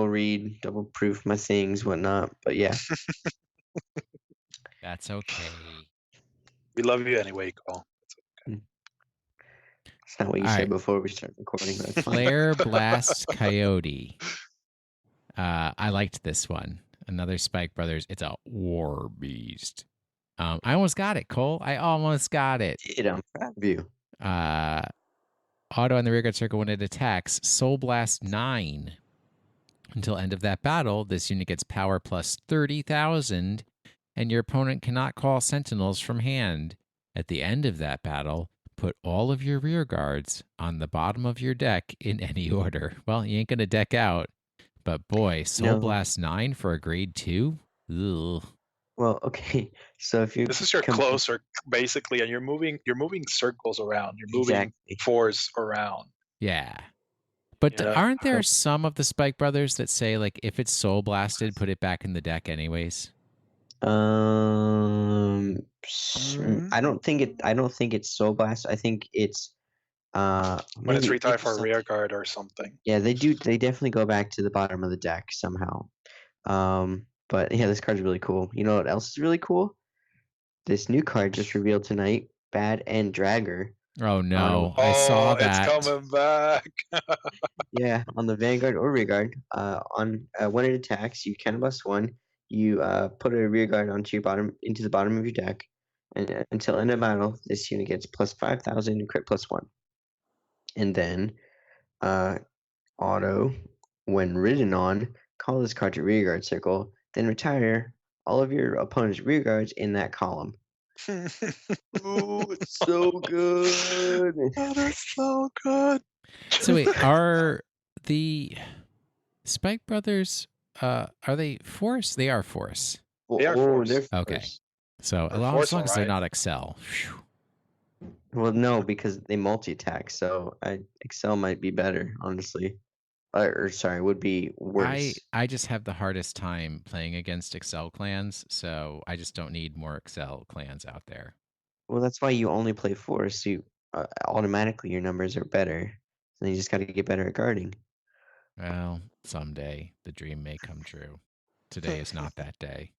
[SPEAKER 2] read, double proof my things, whatnot. But yeah.
[SPEAKER 1] That's okay.
[SPEAKER 3] We love you anyway, Cole.
[SPEAKER 2] Okay. It's not what you said before we start recording.
[SPEAKER 1] Flare Blast Coyote. I liked this one. Another Spike Brothers. It's a war beast. I almost got it, Cole. I almost got it.
[SPEAKER 2] I'm proud of you.
[SPEAKER 1] Auto on the rear guard circle when it attacks. Soul Blast 9. Until end of that battle, this unit gets power plus 30,000, and your opponent cannot call sentinels from hand. At the end of that battle, put all of your rear guards on the bottom of your deck in any order. Well, you ain't going to deck out, but boy, Soul Blast 9 for a grade 2? Ugh.
[SPEAKER 2] Well, okay. So if you
[SPEAKER 3] this is your closer, basically, and you're moving circles around. You're moving force around.
[SPEAKER 1] Yeah. But aren't there some of the Spike Brothers that say, like, if it's Soul Blasted, put it back in the deck anyways?
[SPEAKER 2] I don't think it's Soul Blast. I think it's
[SPEAKER 3] when it's retired for a rear guard or something.
[SPEAKER 2] Yeah, they do. They definitely go back to the bottom of the deck somehow. But yeah, this card's really cool. You know what else is really cool? This new card just revealed tonight, Bad End Dragger.
[SPEAKER 1] Oh no, I saw that.
[SPEAKER 3] It's coming back.
[SPEAKER 2] Yeah, on the Vanguard or rear guard. When it attacks, you can +1. You put a rear guard into the bottom of your deck, and until end of battle, this unit gets plus 5,000 and crit +1. And then, auto, when ridden on, call this card to rear guard circle. Then retire all of your opponent's rear guards in that column. Ooh, it's so good.
[SPEAKER 3] That is so good.
[SPEAKER 1] So wait, are the Spike Brothers, are they Force? They are Force.
[SPEAKER 3] They are Force.
[SPEAKER 2] They're
[SPEAKER 1] Okay.
[SPEAKER 2] Force.
[SPEAKER 1] So as long as they're not Excel. Whew.
[SPEAKER 2] Well, no, because they multi-attack, so Excel might be better, honestly. Or sorry, would be worse.
[SPEAKER 1] I just have the hardest time playing against Excel clans, so I just don't need more Excel clans out there.
[SPEAKER 2] Well, that's why you only play Force. So automatically your numbers are better. So you just got to get better at guarding.
[SPEAKER 1] Well, someday the dream may come true. Today is not that day.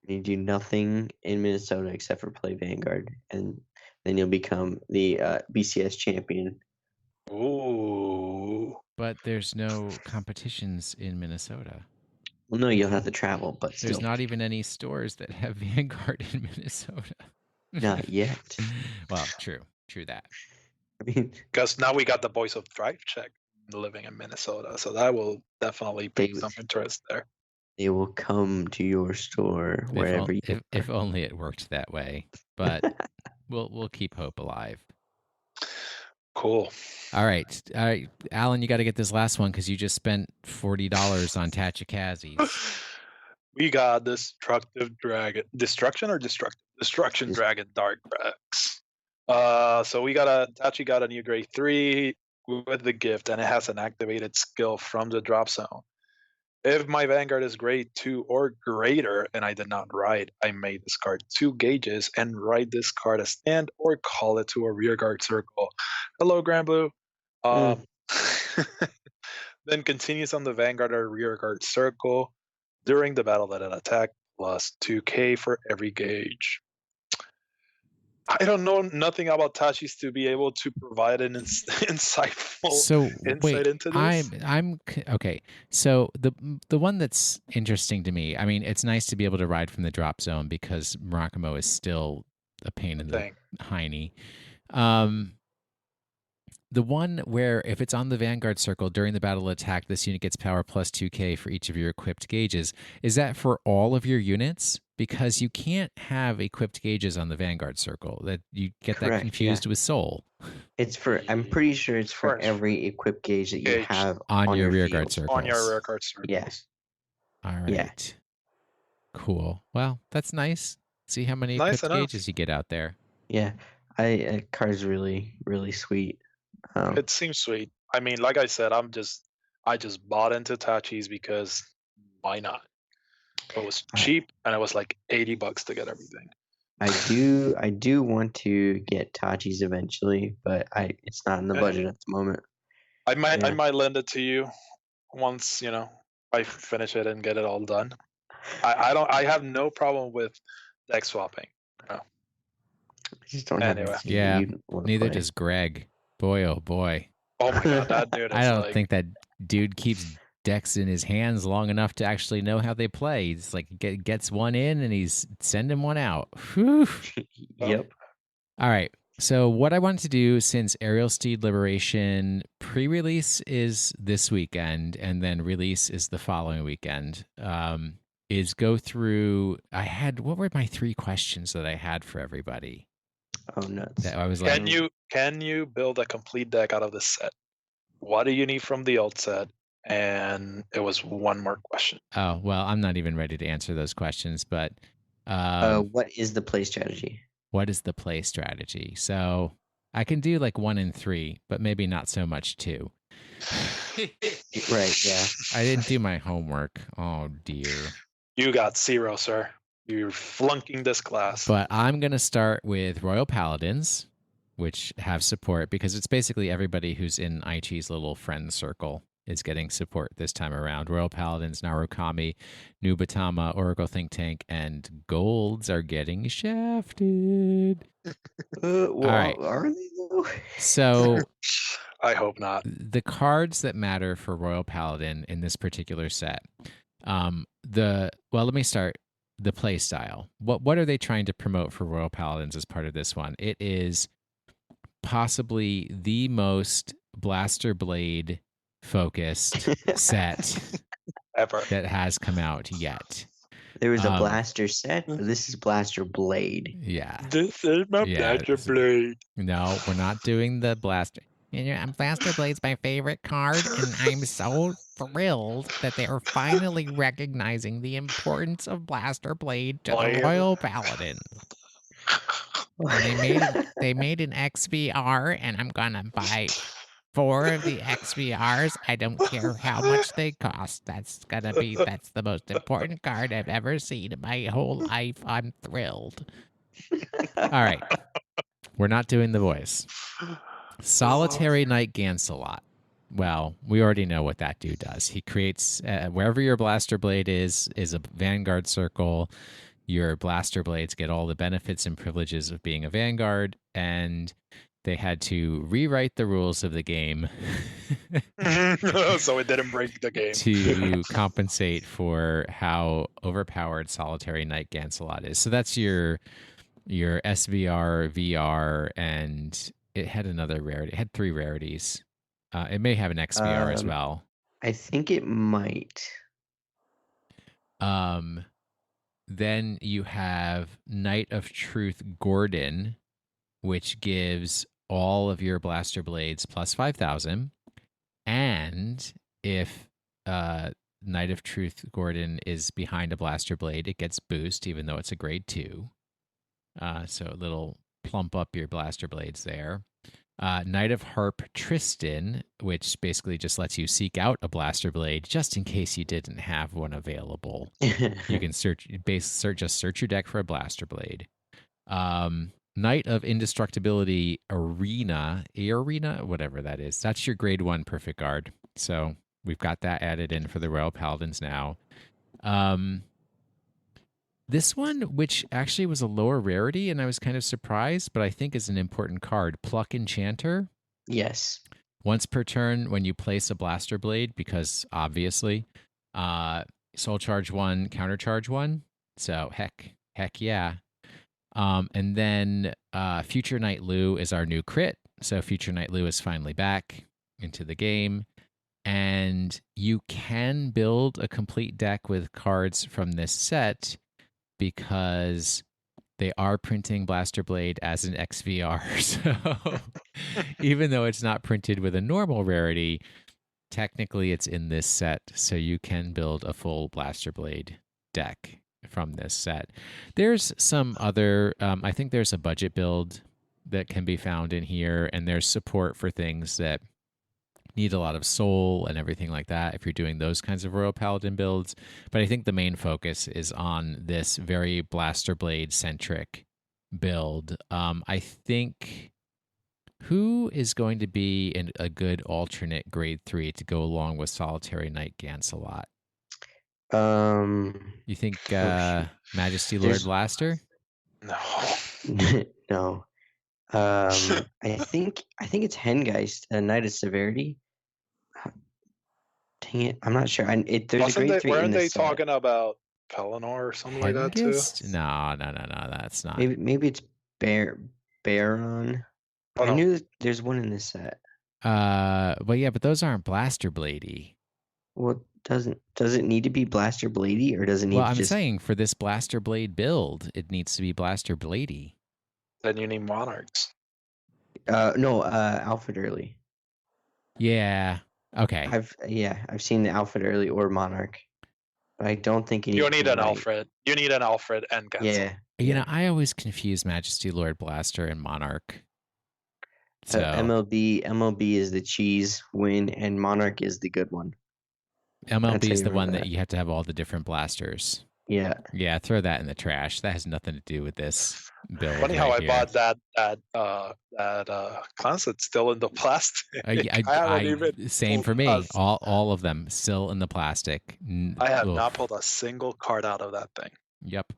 [SPEAKER 2] You do nothing in Minnesota except for play Vanguard, and then you'll become the BCS champion.
[SPEAKER 3] Ooh.
[SPEAKER 1] But there's no competitions in Minnesota.
[SPEAKER 2] Well, no, you'll have to travel, but
[SPEAKER 1] There's
[SPEAKER 2] still.
[SPEAKER 1] not even any stores that have Vanguard in Minnesota.
[SPEAKER 2] Not yet.
[SPEAKER 1] Well, true that.
[SPEAKER 2] I mean,
[SPEAKER 3] because now we got the boys of Drive Check living in Minnesota, so that will definitely pique some interest there.
[SPEAKER 2] They will come to your store wherever you are.
[SPEAKER 1] If only it worked that way, but we'll keep hope alive.
[SPEAKER 3] Cool.
[SPEAKER 1] All right, Alan, you got to get this last one because you just spent $40 on Tachikazis.
[SPEAKER 3] We got Destruction Dragon Dark Rex. So Tachi got a new grade 3 with the gift, and it has an activated skill from the drop zone. If my Vanguard is grade 2 or greater and I did not ride, I may discard 2 gauges and ride this card as stand or call it to a rearguard circle. Hello, Grand Blue. Then continues on the Vanguard or rearguard circle. During the battle that it attack, plus 2k for every gauge. I don't know nothing about Tachis to be able to provide an insightful insight into this.
[SPEAKER 1] I'm okay. So the one that's interesting to me, I mean, it's nice to be able to ride from the drop zone because Murakumo is still a pain in the hiney. The one where if it's on the Vanguard circle during the battle attack, this unit gets power plus 2k for each of your equipped gauges. Is that for all of your units? Because you can't have equipped gauges on the Vanguard circle. That you get that confused with Soul.
[SPEAKER 2] It's for. I'm pretty sure it's for every equipped gauge that you have
[SPEAKER 1] on your rearguard circle.
[SPEAKER 3] On your rearguard circle.
[SPEAKER 2] Yes.
[SPEAKER 1] All right. Yeah. Cool. Well, that's nice. See how many equipped gauges you get out there.
[SPEAKER 2] Yeah, card's really, really sweet.
[SPEAKER 3] It seems sweet. I mean, like I said, I just bought into Tachis because why not? It was cheap, and it was like $80 to get everything.
[SPEAKER 2] I do want to get Tachis eventually, but it's not in the budget at the moment.
[SPEAKER 3] I might lend it to you once I finish it and get it all done. I have no problem with deck swapping. No.
[SPEAKER 2] I just don't have it.
[SPEAKER 1] Yeah, neither does Greg. Boy, oh boy.
[SPEAKER 3] Oh my god, that dude!
[SPEAKER 1] I don't think that dude keeps decks in his hands long enough to actually know how they play. He's like gets one in and he's sending one out. Whew.
[SPEAKER 2] Yep.
[SPEAKER 1] All right. So what I wanted to do, since Aerial Steed Liberation pre-release is this weekend and then release is the following weekend, is go through. What were my 3 questions that I had for everybody?
[SPEAKER 2] Oh, nuts.
[SPEAKER 1] I was like,
[SPEAKER 3] can you build a complete deck out of this set? What do you need from the old set? And it was one more question.
[SPEAKER 1] Oh, well, I'm not even ready to answer those questions, but
[SPEAKER 2] what is the play strategy?
[SPEAKER 1] What is the play strategy? So I can do like 1 and 3, but maybe not so much 2.
[SPEAKER 2] Right, yeah.
[SPEAKER 1] I didn't do my homework. Oh, dear.
[SPEAKER 3] You got 0, sir. You're flunking this class.
[SPEAKER 1] But I'm going to start with Royal Paladins, which have support because it's basically everybody who's in IT's little friend circle is getting support this time around. Royal Paladins, Narukami, Nubatama, Oracle Think Tank, and Golds are getting shafted.
[SPEAKER 2] All right. Are they though?
[SPEAKER 1] So
[SPEAKER 3] I hope not.
[SPEAKER 1] The cards that matter for Royal Paladin in this particular set. Let me start. The play style. What are they trying to promote for Royal Paladins as part of this one? It is possibly the most Blaster Blade focused set
[SPEAKER 3] ever
[SPEAKER 1] that has come out yet.
[SPEAKER 2] There was a blaster set, but this is Blaster Blade.
[SPEAKER 1] Yeah.
[SPEAKER 3] This is my Blaster Blade.
[SPEAKER 1] No, we're not doing the blaster. Blaster Blade's my favorite card, and I'm so thrilled that they are finally recognizing the importance of Blaster Blade to the Royal Paladins. And they made an XVR, and I'm gonna buy 4 of the XVRs. I don't care how much they cost. That's the most important card I've ever seen in my whole life. I'm thrilled. All right. We're not doing the voice. Solitary Knight Gancelot. Well, we already know what that dude does. He creates, wherever your Blaster Blade is a Vanguard circle. Your Blaster Blades get all the benefits and privileges of being a Vanguard, and they had to rewrite the rules of the game
[SPEAKER 3] so it didn't break the game
[SPEAKER 1] to compensate for how overpowered Solitary Knight Gancelot is. So that's your SVR, VR, and it had another rarity. It had 3 rarities. It may have an XVR as well.
[SPEAKER 2] I think it might.
[SPEAKER 1] Then you have Knight of Truth Gordon, which gives all of your Blaster Blades plus 5,000. And if Knight of Truth Gordon is behind a Blaster Blade, it gets boost, even though it's a grade 2. So a little plump up your Blaster Blades there. Knight of Harp Tristan, which basically just lets you seek out a Blaster Blade just in case you didn't have one available. You can search your deck for a Blaster Blade. Knight of Indestructibility Arena, whatever that is. That's your grade 1 perfect guard. So we've got that added in for the Royal Paladins now. This one, which actually was a lower rarity, and I was kind of surprised, but I think is an important card. Pluck Enchanter.
[SPEAKER 2] Yes.
[SPEAKER 1] Once per turn, when you place a Blaster Blade, because obviously, Soul Charge 1, Counter Charge 1. So heck yeah. And then Future Knight Lu is our new crit. So Future Knight Lu is finally back into the game. And you can build a complete deck with cards from this set, because they are printing Blaster Blade as an XVR. So even though it's not printed with a normal rarity, technically it's in this set. So you can build a full Blaster Blade deck from this set. There's some other, I think there's a budget build that can be found in here, and there's support for things that need a lot of soul and everything like that if you're doing those kinds of Royal Paladin builds. But I think the main focus is on this very Blaster Blade centric build. I think who is going to be a good alternate grade 3 to go along with Solitary Knight Gancelot? You think Majesty Lord Blaster?
[SPEAKER 3] No.
[SPEAKER 2] No. I think it's Hengeist, Knight of Severity. Dang it, I'm not sure. There's a grade 3
[SPEAKER 3] weren't
[SPEAKER 2] in this
[SPEAKER 3] they
[SPEAKER 2] set.
[SPEAKER 3] talking about Pelennor or something like that too?
[SPEAKER 1] No, that's not.
[SPEAKER 2] Maybe it's Baron.
[SPEAKER 3] Oh,
[SPEAKER 2] I knew there's one in this set.
[SPEAKER 1] But those aren't Blaster Bladey.
[SPEAKER 2] Well, does it need to be Blaster Bladey, or does it need to
[SPEAKER 1] I'm
[SPEAKER 2] just...
[SPEAKER 1] saying for this Blaster Blade build, it needs to be Blaster Bladey.
[SPEAKER 3] Then you need Monarchs.
[SPEAKER 2] No, Alfred Early.
[SPEAKER 1] Yeah. Okay.
[SPEAKER 2] I've seen the Alfred Early or Monarch, but I don't think
[SPEAKER 3] you need an Alfred. You need an Alfred and Gansel.
[SPEAKER 2] Yeah.
[SPEAKER 1] I always confuse Majesty Lord Blaster and Monarch. So
[SPEAKER 2] MLB is the cheese win, and Monarch is the good one.
[SPEAKER 1] MLB is the one that you have to have all the different blasters.
[SPEAKER 2] Yeah.
[SPEAKER 1] Yeah, throw that in the trash. That has nothing to do with this build.
[SPEAKER 3] Funny how I bought that class that's still in the plastic.
[SPEAKER 1] Same for me. All of them still in the plastic.
[SPEAKER 3] I have not pulled a single card out of that thing.
[SPEAKER 1] Yep.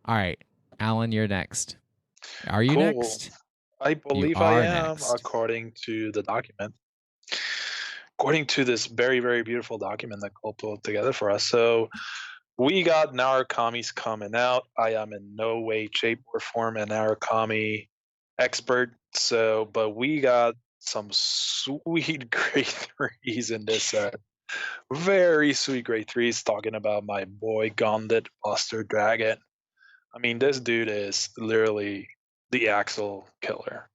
[SPEAKER 1] All right, Alan, you're next. Are you next?
[SPEAKER 3] I believe I am,
[SPEAKER 1] next.
[SPEAKER 3] according to the document. According to this very, very beautiful document that Cole pulled together for us. So we got Narukami's coming out. I am in no way, shape, or form an Narukami expert. But we got some sweet grade 3s in this set. Very sweet grade 3s talking about my boy Gondit Buster Dragon. I mean, this dude is literally the Axel killer.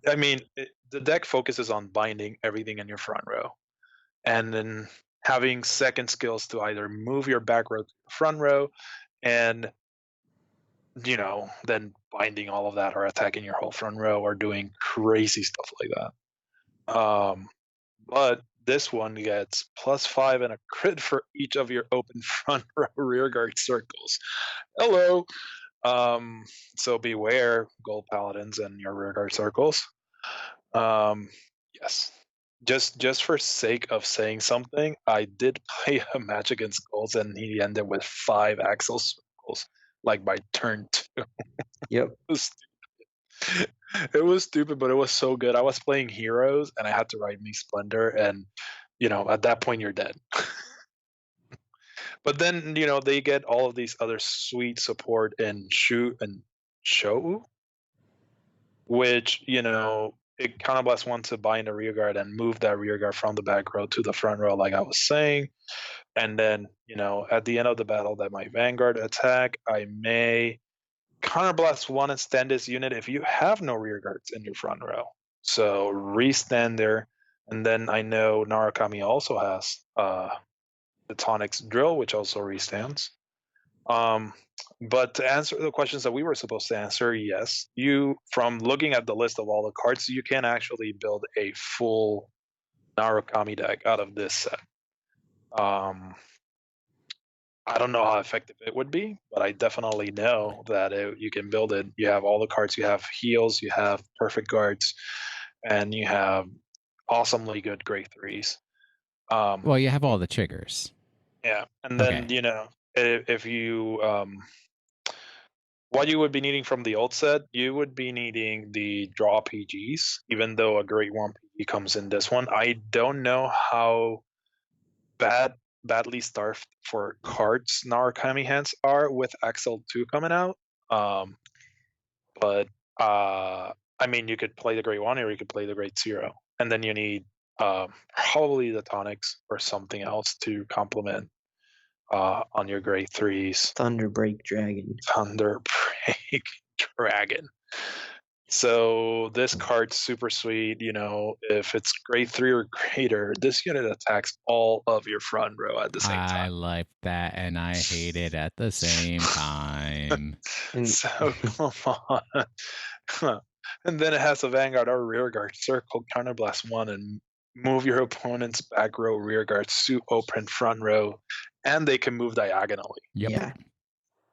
[SPEAKER 3] I mean, the deck focuses on binding everything in your front row, and then having second skills to either move your back row to the front row, and then binding all of that or attacking your whole front row or doing crazy stuff like that. But this one gets +5 and a crit for each of your open front row rearguard circles. Hello. So beware, gold paladins and your rearguard circles. Yes. Just for sake of saying something, I did play a match against Golds and he ended with 5 Axel circles, like by turn 2.
[SPEAKER 2] Yep.
[SPEAKER 3] It was stupid, but it was so good. I was playing heroes and I had to ride me Splendor, and at that point you're dead. But then they get all of these other sweet support in Shu and Shou, which it kind of lets one to bind a rearguard and move that rearguard from the back row to the front row, like I was saying. And then at the end of the battle, that my Vanguard attack, I may counterblast 1 and stand this unit if you have no rearguards in your front row. So restand there. And then I know Narukami also has the Tonics Drill, which also restands. But to answer the questions that we were supposed to answer, yes, from looking at the list of all the cards, you can actually build a full Narukami deck out of this set. I don't know how effective it would be, but I definitely know that you can build it. You have all the cards. You have heals, you have perfect guards, and you have awesomely good grade 3s.
[SPEAKER 1] Well, you have all the triggers.
[SPEAKER 3] Yeah, and then if you what you would be needing from the old set, you would be needing the draw PGs, even though a grade 1 PG comes in this one. I don't know how badly starved for cards Narukami hands are with Axel 2 coming out. But I mean, you could play the grade 1 or you could play the grade 0, and then you need probably the tonics or something else to complement on your grade 3s.
[SPEAKER 2] Thunderbreak Dragon.
[SPEAKER 3] So this card's super sweet. If it's grade 3 or greater, this unit attacks all of your front row at the same time.
[SPEAKER 1] I like that, and I hate it at the same time.
[SPEAKER 3] So come on. And then it has a Vanguard or Rearguard circle, counterblast 1, and move your opponent's back row rearguards to open front row, and they can move diagonally.
[SPEAKER 1] Yep.
[SPEAKER 2] Yeah.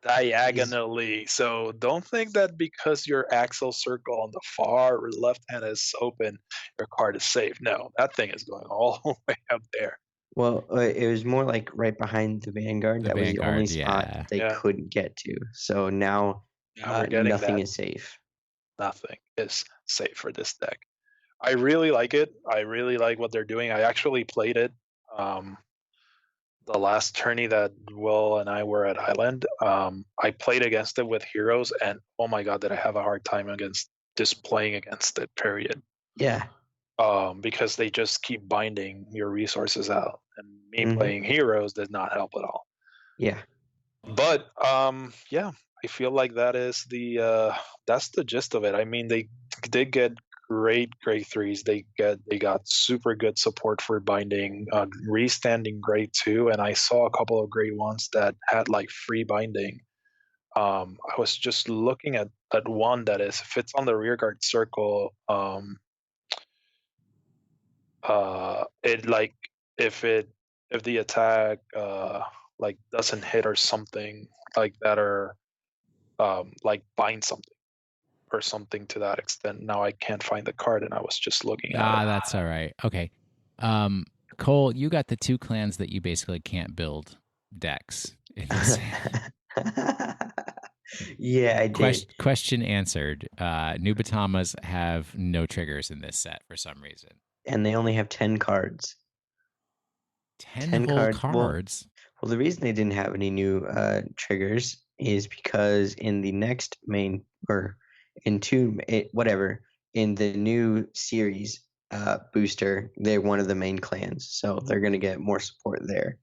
[SPEAKER 3] Diagonally. So don't think that because your Axel circle on the far left hand is open, your card is safe. No, that thing is going all the way up there.
[SPEAKER 2] Well, it was more like right behind the Vanguard. That was the only spot they couldn't get to. So now nothing is safe.
[SPEAKER 3] Nothing is safe for this deck. I really like it. I really like what they're doing. I actually played it the last tourney that Will and I were at Island. I played against it with heroes, and oh my god, did I have a hard time against just playing against it, period.
[SPEAKER 2] Yeah.
[SPEAKER 3] Because they just keep binding your resources out, and me playing heroes did not help at all.
[SPEAKER 2] Yeah.
[SPEAKER 3] But I feel like that is that's the gist of it. I mean, they did get great grade 3s. They got super good support for binding, restanding grade 2, and I saw a couple of grade 1s that had like free binding. I was just looking at one that is, if it's on the rearguard circle, it like if the attack like doesn't hit or something like that, or like bind something or something to that extent. Now I can't find the card, and I was just looking at it.
[SPEAKER 1] That's all right. Okay. Cole, you got the 2 clans that you basically can't build decks in this.
[SPEAKER 2] Yeah, I did.
[SPEAKER 1] Question answered. Nubatamas have no triggers in this set for some reason.
[SPEAKER 2] And they only have 10 cards.
[SPEAKER 1] 10 whole cards?
[SPEAKER 2] Well, the reason they didn't have any new triggers is because in the next main, or in the new series, booster, they're one of the main clans, so they're going to get more support there.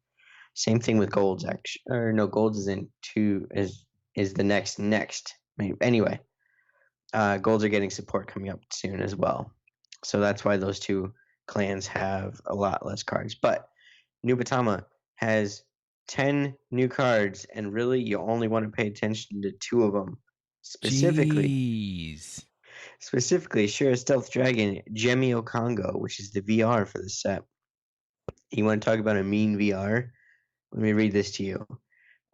[SPEAKER 2] Same thing with golds, actually. Or no, golds is in 2, is the next. Anyway, golds are getting support coming up soon as well. So that's why those 2 clans have a lot less cards. But Nubatama has 10 new cards, and really you only want to pay attention to 2 of them. Specifically, Shura Stealth Dragon, Gemio Congo, which is the VR for the set. You want to talk about a mean VR? Let me read this to you.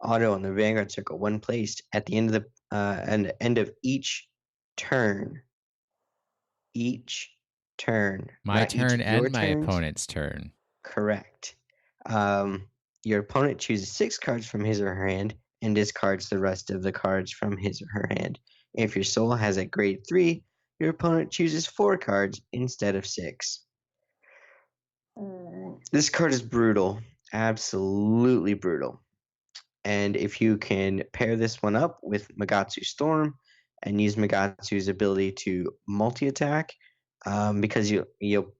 [SPEAKER 2] Auto on the Vanguard Circle, when placed at the end of end of each turn. Each turn.
[SPEAKER 1] My turn and my opponent's turn.
[SPEAKER 2] Correct. Your opponent chooses 6 cards from his or her hand and discards the rest of the cards from his or her hand. If your soul has a grade 3, your opponent chooses 4 cards instead of 6. This card is brutal. Absolutely brutal. And if you can pair this one up with Magatsu Storm and use Magatsu's ability to multi-attack, because you'll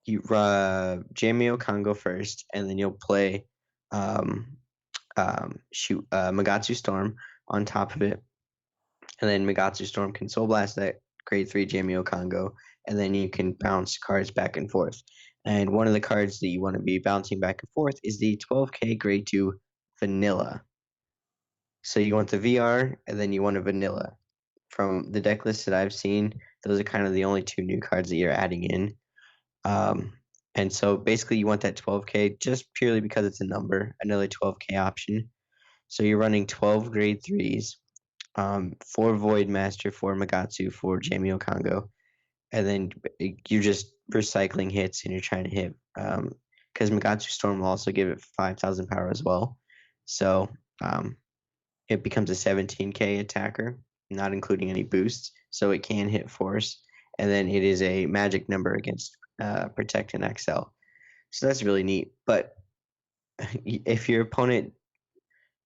[SPEAKER 2] Jamio Congo first, and then you'll play Magatsu Storm on top of it, and then Magatsu Storm can Soul Blast that grade 3 Jamio Congo, and then you can bounce cards back and forth. And one of the cards that you want to be bouncing back and forth is the 12k grade 2 Vanilla. So you want the VR, and then you want a Vanilla. From the deck list that I've seen, those are kind of the only 2 new cards that you're adding in. And so basically you want that 12k just purely because it's a number, another 12k option. So you're running 12 grade 3s, 4 Void Master, 4 Magatsu, 4 Jamio Congo, and then you're just recycling hits and you're trying to hit, because Magatsu Storm will also give it 5,000 power as well. So it becomes a 17k attacker, not including any boosts, so it can hit force, and then it is a magic number against Protect and Excel. So that's really neat. But if your opponent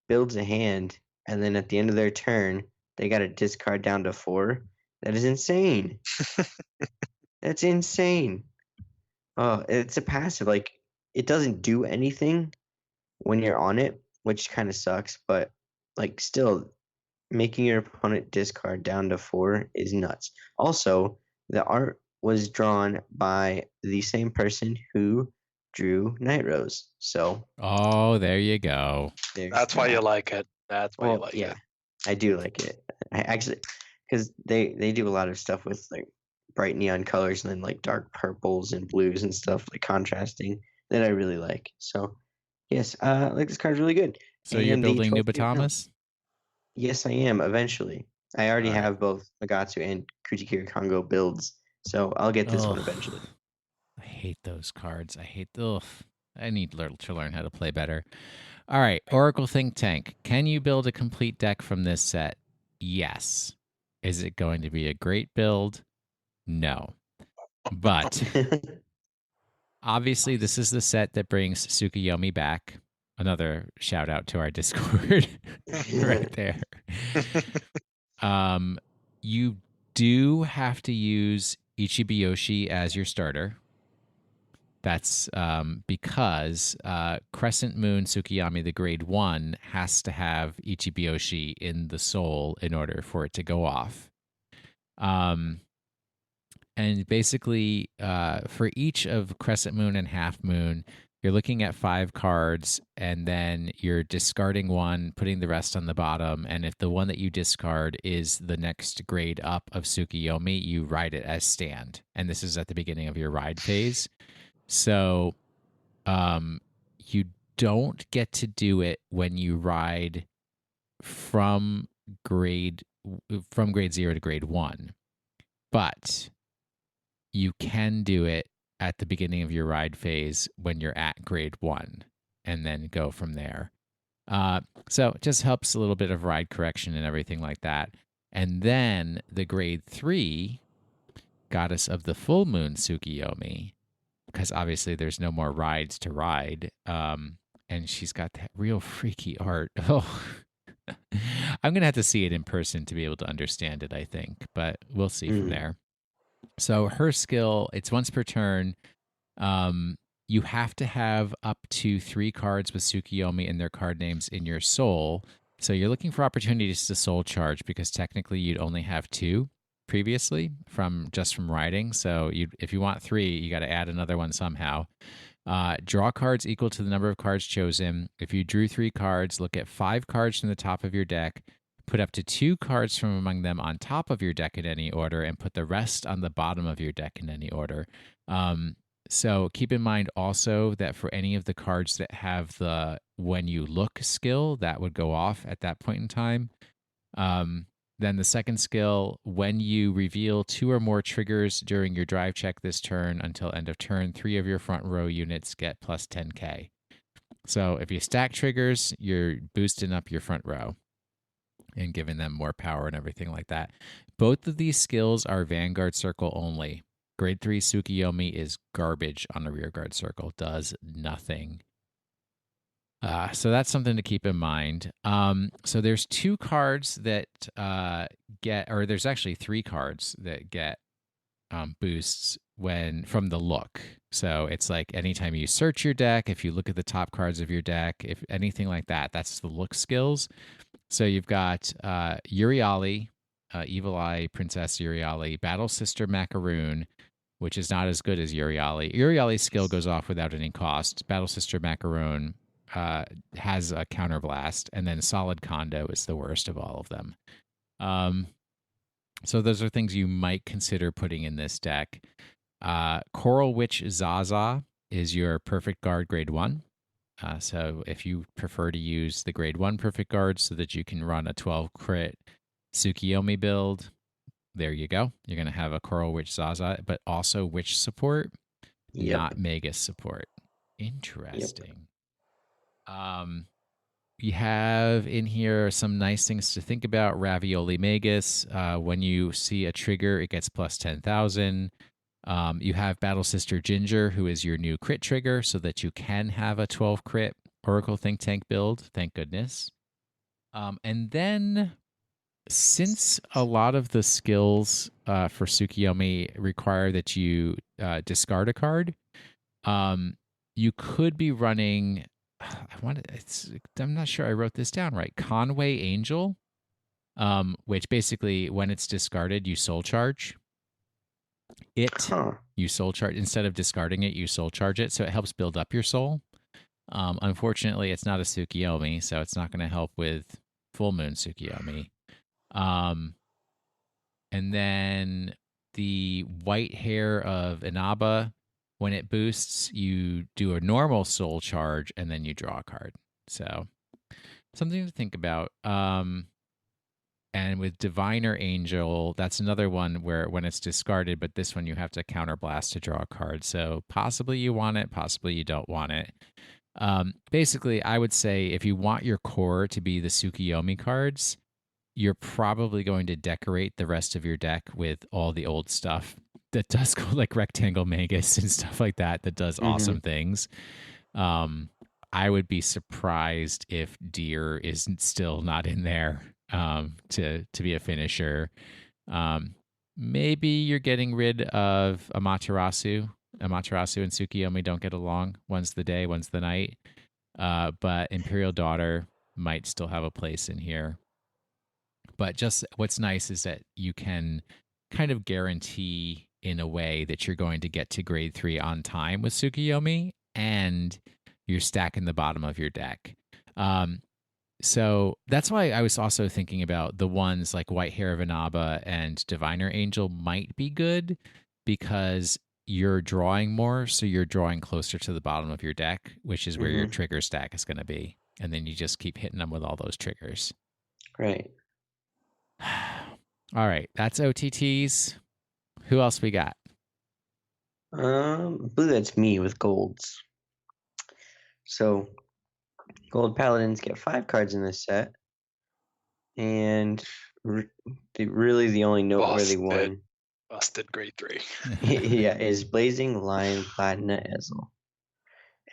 [SPEAKER 2] builds a hand and then at the end of their turn they got to discard down to 4, that is insane. That's insane. Oh, it's a passive. Like, it doesn't do anything when you're on it, which kind of sucks, but like still making your opponent discard down to 4 is nuts. Also, the art was drawn by the same person who drew Night Rose. So
[SPEAKER 1] there you go.
[SPEAKER 3] That's why you like it. That's why you like it.
[SPEAKER 2] I do like it. I actually, because they do a lot of stuff with like bright neon colors and then like dark purples and blues and stuff, like contrasting, that I really like. So yes, like this card's really good.
[SPEAKER 1] So you're building Nubatamas?
[SPEAKER 2] Yes, I am. Eventually, I already have both Magatsu and Kuchikiri Congo builds, so I'll get this one eventually.
[SPEAKER 1] I hate those cards. I need to learn how to play better. All right, Oracle Think Tank. Can you build a complete deck from this set? Yes. Is it going to be a great build? No. But obviously, this is the set that brings Tsukuyomi back. Another shout out to our Discord right there. You do have to use Ichibiyoshi as your starter. That's because Crescent Moon Tsukuyomi, the grade 1, has to have Ichibiyoshi in the soul in order for it to go off. And basically, for each of Crescent Moon and Half Moon, you're looking at 5 cards, and then you're discarding one, putting the rest on the bottom, and if the one that you discard is the next grade up of Tsukuyomi, you ride it as stand. And this is at the beginning of your ride phase. So you don't get to do it when you ride from grade 0 to grade 1. But you can do it at the beginning of your ride phase when you're at grade 1 and then go from there. So it just helps a little bit of ride correction and everything like that. And then the grade 3 Goddess of the Full Moon Tsukuyomi, because obviously there's no more rides to ride, and she's got that real freaky art. Oh, I'm going to have to see it in person to be able to understand it, I think, but we'll see from there. So her skill, it's once per turn. You have to have up to 3 cards with Tsukiyomi and their card names in your soul. So you're looking for opportunities to soul charge because technically you'd only have 2 previously from writing. So if you want 3, you got to add another one somehow. Draw cards equal to the number of cards chosen. If you drew 3 cards, look at 5 cards from the top of your deck, put up to 2 cards from among them on top of your deck in any order, and put the rest on the bottom of your deck in any order. So keep in mind also that for any of the cards that have the when you look skill, that would go off at that point in time. Then the second skill, when you reveal 2 or more triggers during your drive check this turn until end of turn, 3 of your front row units get plus 10k. So if you stack triggers, you're boosting up your front row and giving them more power and everything like that. Both of these skills are Vanguard Circle only. Grade 3 Tsukiyomi is garbage on a rearguard circle, does nothing. So that's something to keep in mind. So there's 2 cards that there's actually 3 cards that get boosts from the look. So it's like anytime you search your deck, if you look at the top cards of your deck, if anything like that, that's the look skills. So you've got Uriali, Evil Eye Princess Uriali, Battle Sister Macaroon, which is not as good as Uriali. Uriali's skill goes off without any cost. Battle Sister Macaroon has a counterblast, and then Solid Condo is the worst of all of them. So those are things you might consider putting in this deck. Coral Witch Zaza is your Perfect Guard Grade 1. So if you prefer to use the Grade 1 Perfect Guard so that you can run a 12 crit Tsukiyomi build, there you go. You're going to have a Coral Witch Zaza, but also Witch support, not Magus support. Interesting. Yep. You have in here some nice things to think about. Ravioli Magus. When you see a trigger, it gets plus 10,000. You have Battle Sister Ginger, who is your new crit trigger, so that you can have a 12 crit Oracle Think Tank build. Thank goodness. And then, since a lot of the skills for Tsukiyomi require that you discard a card, you could be running. I'm not sure I wrote this down right. Conway Angel, which basically, when it's discarded, you soul charge it. You soul charge instead of discarding it. You soul charge it, so it helps build up your soul. Unfortunately, it's not a Tsukiyomi, so it's not going to help with Full Moon Tsukiyomi. And then the White Hair of Inaba, when it boosts, you do a normal soul charge and then you draw a card. So something to think about. And with Diviner Angel, that's another one where when it's discarded, but this one you have to counterblast to draw a card. So possibly you want it, possibly you don't want it. Basically, I would say if you want your core to be the Tsukiyomi cards, you're probably going to decorate the rest of your deck with all the old stuff that does go like Rectangle Magus and stuff like that does awesome things. I would be surprised if Deer is still not in there to be a finisher. Maybe you're getting rid of Amaterasu. Amaterasu and Tsukiyomi don't get along. One's the day, one's the night. But Imperial Daughter might still have a place in here. But just what's nice is that you can kind of guarantee in a way that you're going to get to grade 3 on time with Tsukiyomi, and you're stacking the bottom of your deck. So that's why I was also thinking about the ones like White Hair of Inaba and Diviner Angel might be good because you're drawing more, so you're drawing closer to the bottom of your deck, which is where your trigger stack is going to be. And then you just keep hitting them with all those triggers.
[SPEAKER 2] Right.
[SPEAKER 1] All right, that's OTTs. Who else we got?
[SPEAKER 2] I believe that's me with golds. So, gold paladins get 5 cards in this set, and really the only noteworthy one.
[SPEAKER 3] Busted grade 3.
[SPEAKER 2] Yeah, is Blazing Lion Platina Ezel.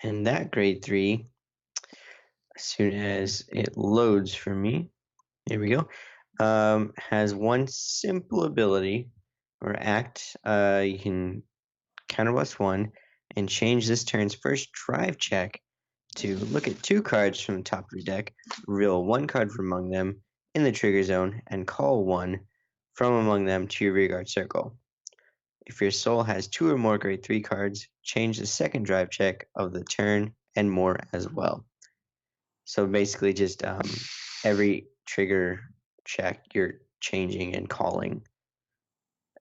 [SPEAKER 2] And that grade 3, as soon as it loads for me, here we go, has one simple ability or act, you can counterblast 1 and change this turn's first drive check to look at 2 cards from the top of your deck, reveal 1 card from among them in the trigger zone, and call 1 from among them to your rear guard circle. If your soul has 2 or more grade 3 cards, change the second drive check of the turn and more as well. So basically just every trigger check you're changing and calling.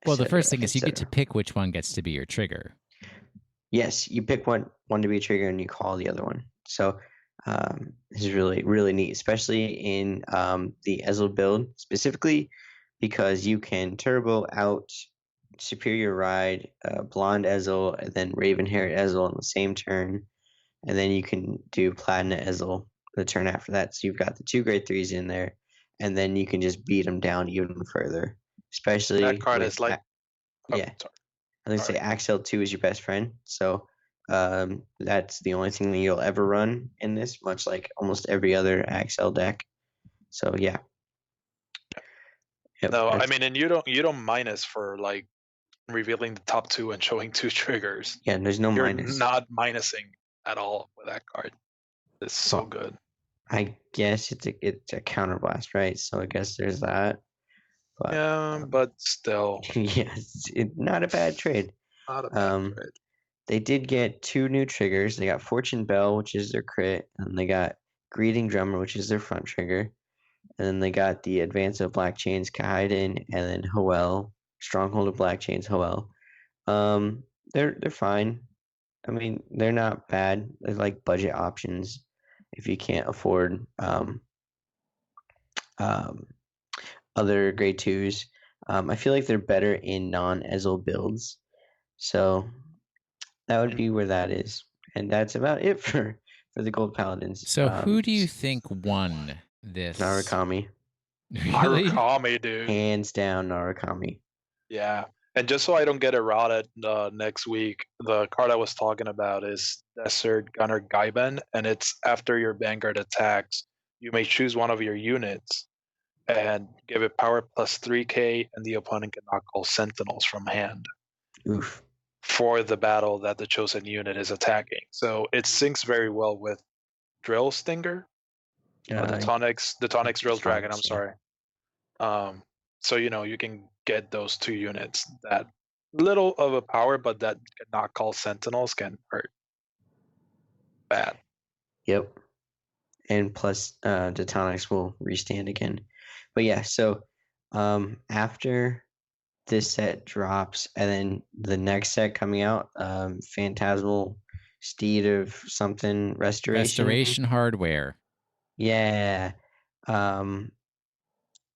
[SPEAKER 1] Well, the first thing is you get to pick which one gets to be your trigger.
[SPEAKER 2] Yes, you pick one to be a trigger and you call the other one. So this is really, really neat, especially in the Ezel build, specifically because you can turbo out Superior Ride, Blonde Ezel, and then Raven Haired Ezel on the same turn. And then you can do Platinum Ezel the turn after that. So you've got the 2 grade 3s in there, and then you can just beat them down even further. Especially
[SPEAKER 3] that card is like,
[SPEAKER 2] yeah. I was gonna say Axel 2 is your best friend, so that's the only thing that you'll ever run in this, much like almost every other Axel deck. So yeah.
[SPEAKER 3] Yep, no, I mean, and you don't minus for like revealing the top 2 and showing 2 triggers.
[SPEAKER 2] Yeah, there's no
[SPEAKER 3] You're
[SPEAKER 2] minus.
[SPEAKER 3] Not minusing at all with that card. It's so good.
[SPEAKER 2] I guess it's a counterblast, right? So I guess there's that.
[SPEAKER 3] But, yeah, but still.
[SPEAKER 2] Yes, not a bad trade.
[SPEAKER 3] Not a bad trade.
[SPEAKER 2] They did get 2 new triggers. They got Fortune Bell, which is their crit, and they got Greeting Drummer, which is their front trigger. And then they got the Advance of Black Chains Kaiden, and then Hoel, Stronghold of Black Chains Hoel. They're fine. I mean, they're not bad. They're like budget options if you can't afford other grade 2s. I feel like they're better in non-Ezel builds. So that would be where that is. And that's about it for the Gold Paladins.
[SPEAKER 1] So who do you think won this?
[SPEAKER 2] Narukami.
[SPEAKER 1] Really?
[SPEAKER 3] Narukami, dude.
[SPEAKER 2] Hands down, Narukami.
[SPEAKER 3] Yeah. And just so I don't get it rotted next week, the card I was talking about is Desert Gunner Gaiben, and it's after your Vanguard attacks, you may choose one of your units and give it power plus 3k, and the opponent cannot call Sentinels from hand.
[SPEAKER 2] Oof.
[SPEAKER 3] For the battle that the chosen unit is attacking. So it syncs very well with Drill Stinger, the Tonics Drill Dragon, I'm sorry. So, you can get those 2 units. That little of a power, but that cannot call Sentinels can hurt bad.
[SPEAKER 2] Yep. And plus, the Tonics will restand again. But yeah, so after this set drops, and then the next set coming out, Phantasmal Steed of something Restoration
[SPEAKER 1] Hardware.
[SPEAKER 2] Yeah.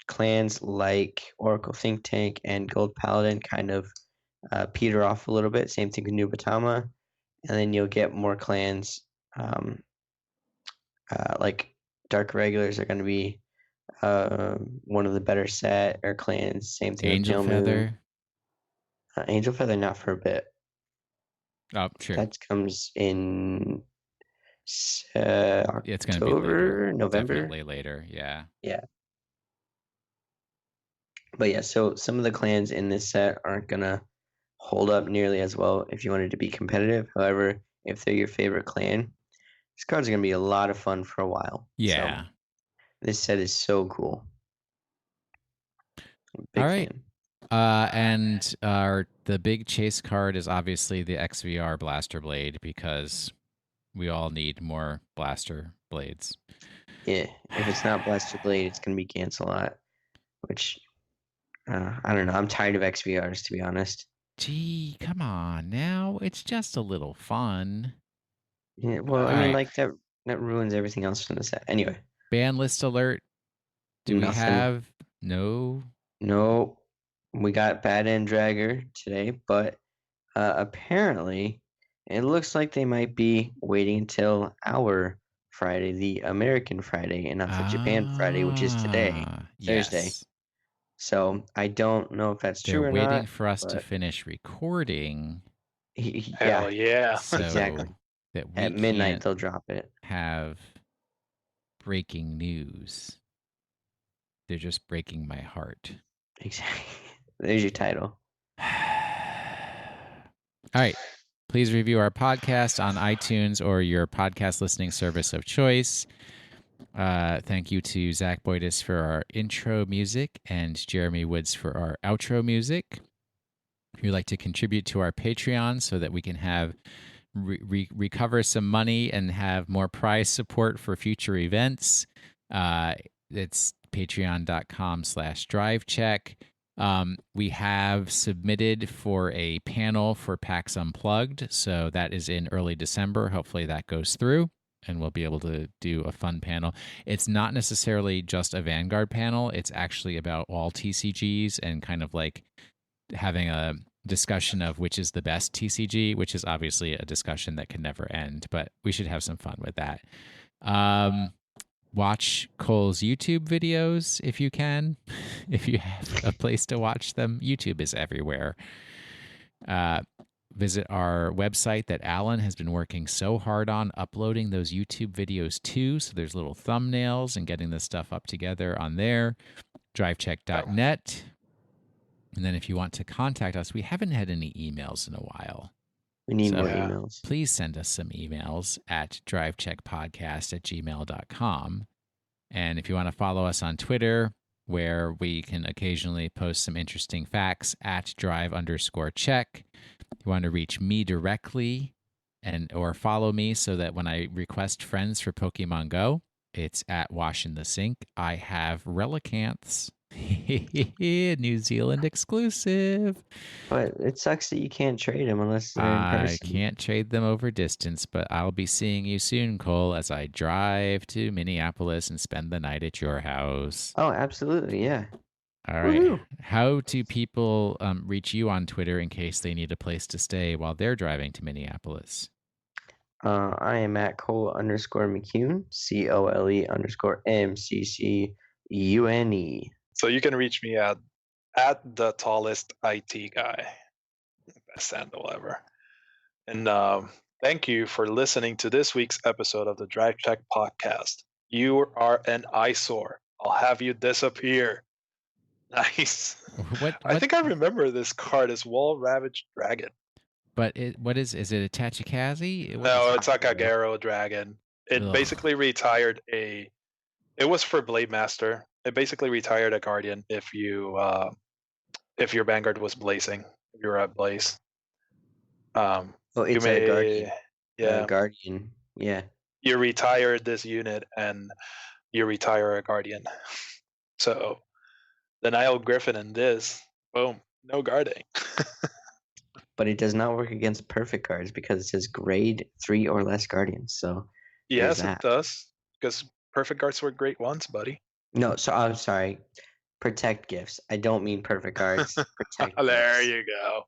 [SPEAKER 2] Clans like Oracle Think Tank and Gold Paladin kind of peter off a little bit. Same thing with Nubatama. And then you'll get more clans like Dark Regulars are going to be one of the better set, or clans. Same thing
[SPEAKER 1] Angel
[SPEAKER 2] with
[SPEAKER 1] Feather.
[SPEAKER 2] Angel Feather, not for a bit.
[SPEAKER 1] Oh, sure.
[SPEAKER 2] That comes in
[SPEAKER 1] it's going to be later.
[SPEAKER 2] November.
[SPEAKER 1] Definitely later, yeah.
[SPEAKER 2] Yeah. But yeah, so some of the clans in this set aren't going to hold up nearly as well if you wanted to be competitive. However, if they're your favorite clan, these cards are going to be a lot of fun for a while.
[SPEAKER 1] Yeah.
[SPEAKER 2] So, this set is so cool.
[SPEAKER 1] Big all right. Fan. And the big chase card is obviously the XVR Blaster Blade, because we all need more Blaster Blades.
[SPEAKER 2] Yeah, if it's not Blaster Blade, it's going to be Gancelot, which, I don't know. I'm tired of XVRs, to be honest.
[SPEAKER 1] Gee, come on now. It's just a little fun.
[SPEAKER 2] Yeah, well, I mean, like, that ruins everything else from the set. Anyway.
[SPEAKER 1] Ban list alert. Do we have... No.
[SPEAKER 2] We got Bad End Dragger today, but apparently it looks like they might be waiting until our Friday, the American Friday, and not the Japan Friday, which is today, Thursday.
[SPEAKER 1] Yes.
[SPEAKER 2] So I don't know if that's true or not.
[SPEAKER 1] They're waiting for us to finish recording.
[SPEAKER 3] Hell yeah.
[SPEAKER 2] So exactly.
[SPEAKER 1] That
[SPEAKER 2] at midnight they'll drop it.
[SPEAKER 1] Have breaking news. They're just breaking my heart.
[SPEAKER 2] Exactly. There's your title.
[SPEAKER 1] All right. Please review our podcast on iTunes or your podcast listening service of choice. Thank you to Zach Boydis for our intro music and Jeremy Woods for our outro music. If you'd like to contribute to our Patreon so that we can have recover some money and have more prize support for future events, it's patreon.com/drivecheck. We have submitted for a panel for PAX Unplugged, so that is in early December. Hopefully that goes through and we'll be able to do a fun panel. It's not necessarily just a Vanguard panel. It's actually about all TCGs and kind of like having a discussion of which is the best TCG, which is obviously a discussion that can never end, but we should have some fun with that. Watch Cole's YouTube videos if you can. If you have a place to watch them, YouTube is everywhere. Visit our website that Alan has been working so hard on uploading those YouTube videos to. So there's little thumbnails and getting this stuff up together on there. Drivecheck.net. And then if you want to contact us, we haven't had any emails in a while.
[SPEAKER 2] We need more emails.
[SPEAKER 1] Please send us some emails at drivecheckpodcast@gmail.com. And if you want to follow us on Twitter, where we can occasionally post some interesting facts at drive_check. If you want to reach me directly or follow me so that when I request friends for Pokemon Go, it's at Wash in the Sink. I have Relicanths. New Zealand exclusive.
[SPEAKER 2] But it sucks that you can't trade them unless they're in person.
[SPEAKER 1] I can't trade them over distance, but I'll be seeing you soon, Cole, as I drive to Minneapolis and spend the night at your house.
[SPEAKER 2] Oh, absolutely, yeah.
[SPEAKER 1] All right. Woo-hoo. How do people reach you on Twitter in case they need a place to stay while they're driving to Minneapolis?
[SPEAKER 2] I am at Cole_McCune, COLE_MCCUNE.
[SPEAKER 3] So you can reach me at the tallest IT guy. Best handle ever. And thank you for listening to this week's episode of the Drive Check Podcast. You are an eyesore. I'll have you disappear. Nice. What? I think I remember this card as Wall Ravaged Dragon.
[SPEAKER 1] But what is it a Tachikaze?
[SPEAKER 3] No, it's a Kagero Dragon. It basically retired it was for Blade Master. It basically retired a Guardian if your Vanguard was blazing. If you were at Blaze.
[SPEAKER 2] It's a Guardian. Yeah. Guardian. Yeah.
[SPEAKER 3] You retire this unit and you retire a Guardian. So the Nile Griffin in this, boom, no guarding.
[SPEAKER 2] But it does not work against perfect cards because it says grade 3 or less Guardians. So
[SPEAKER 3] yes, it does. Because perfect cards were great ones, buddy.
[SPEAKER 2] No, so I'm sorry. Protect gifts. I don't mean perfect cards. Protect
[SPEAKER 3] there
[SPEAKER 2] gifts.
[SPEAKER 3] You go.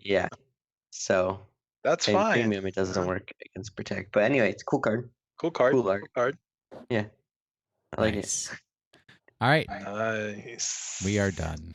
[SPEAKER 2] Yeah. So
[SPEAKER 3] that's fine.
[SPEAKER 2] Premium, it doesn't work against protect. But anyway, it's a cool card.
[SPEAKER 3] Cool card.
[SPEAKER 2] Cool card. Yeah. I like
[SPEAKER 1] it.
[SPEAKER 2] All
[SPEAKER 1] right.
[SPEAKER 3] Nice.
[SPEAKER 1] We are done.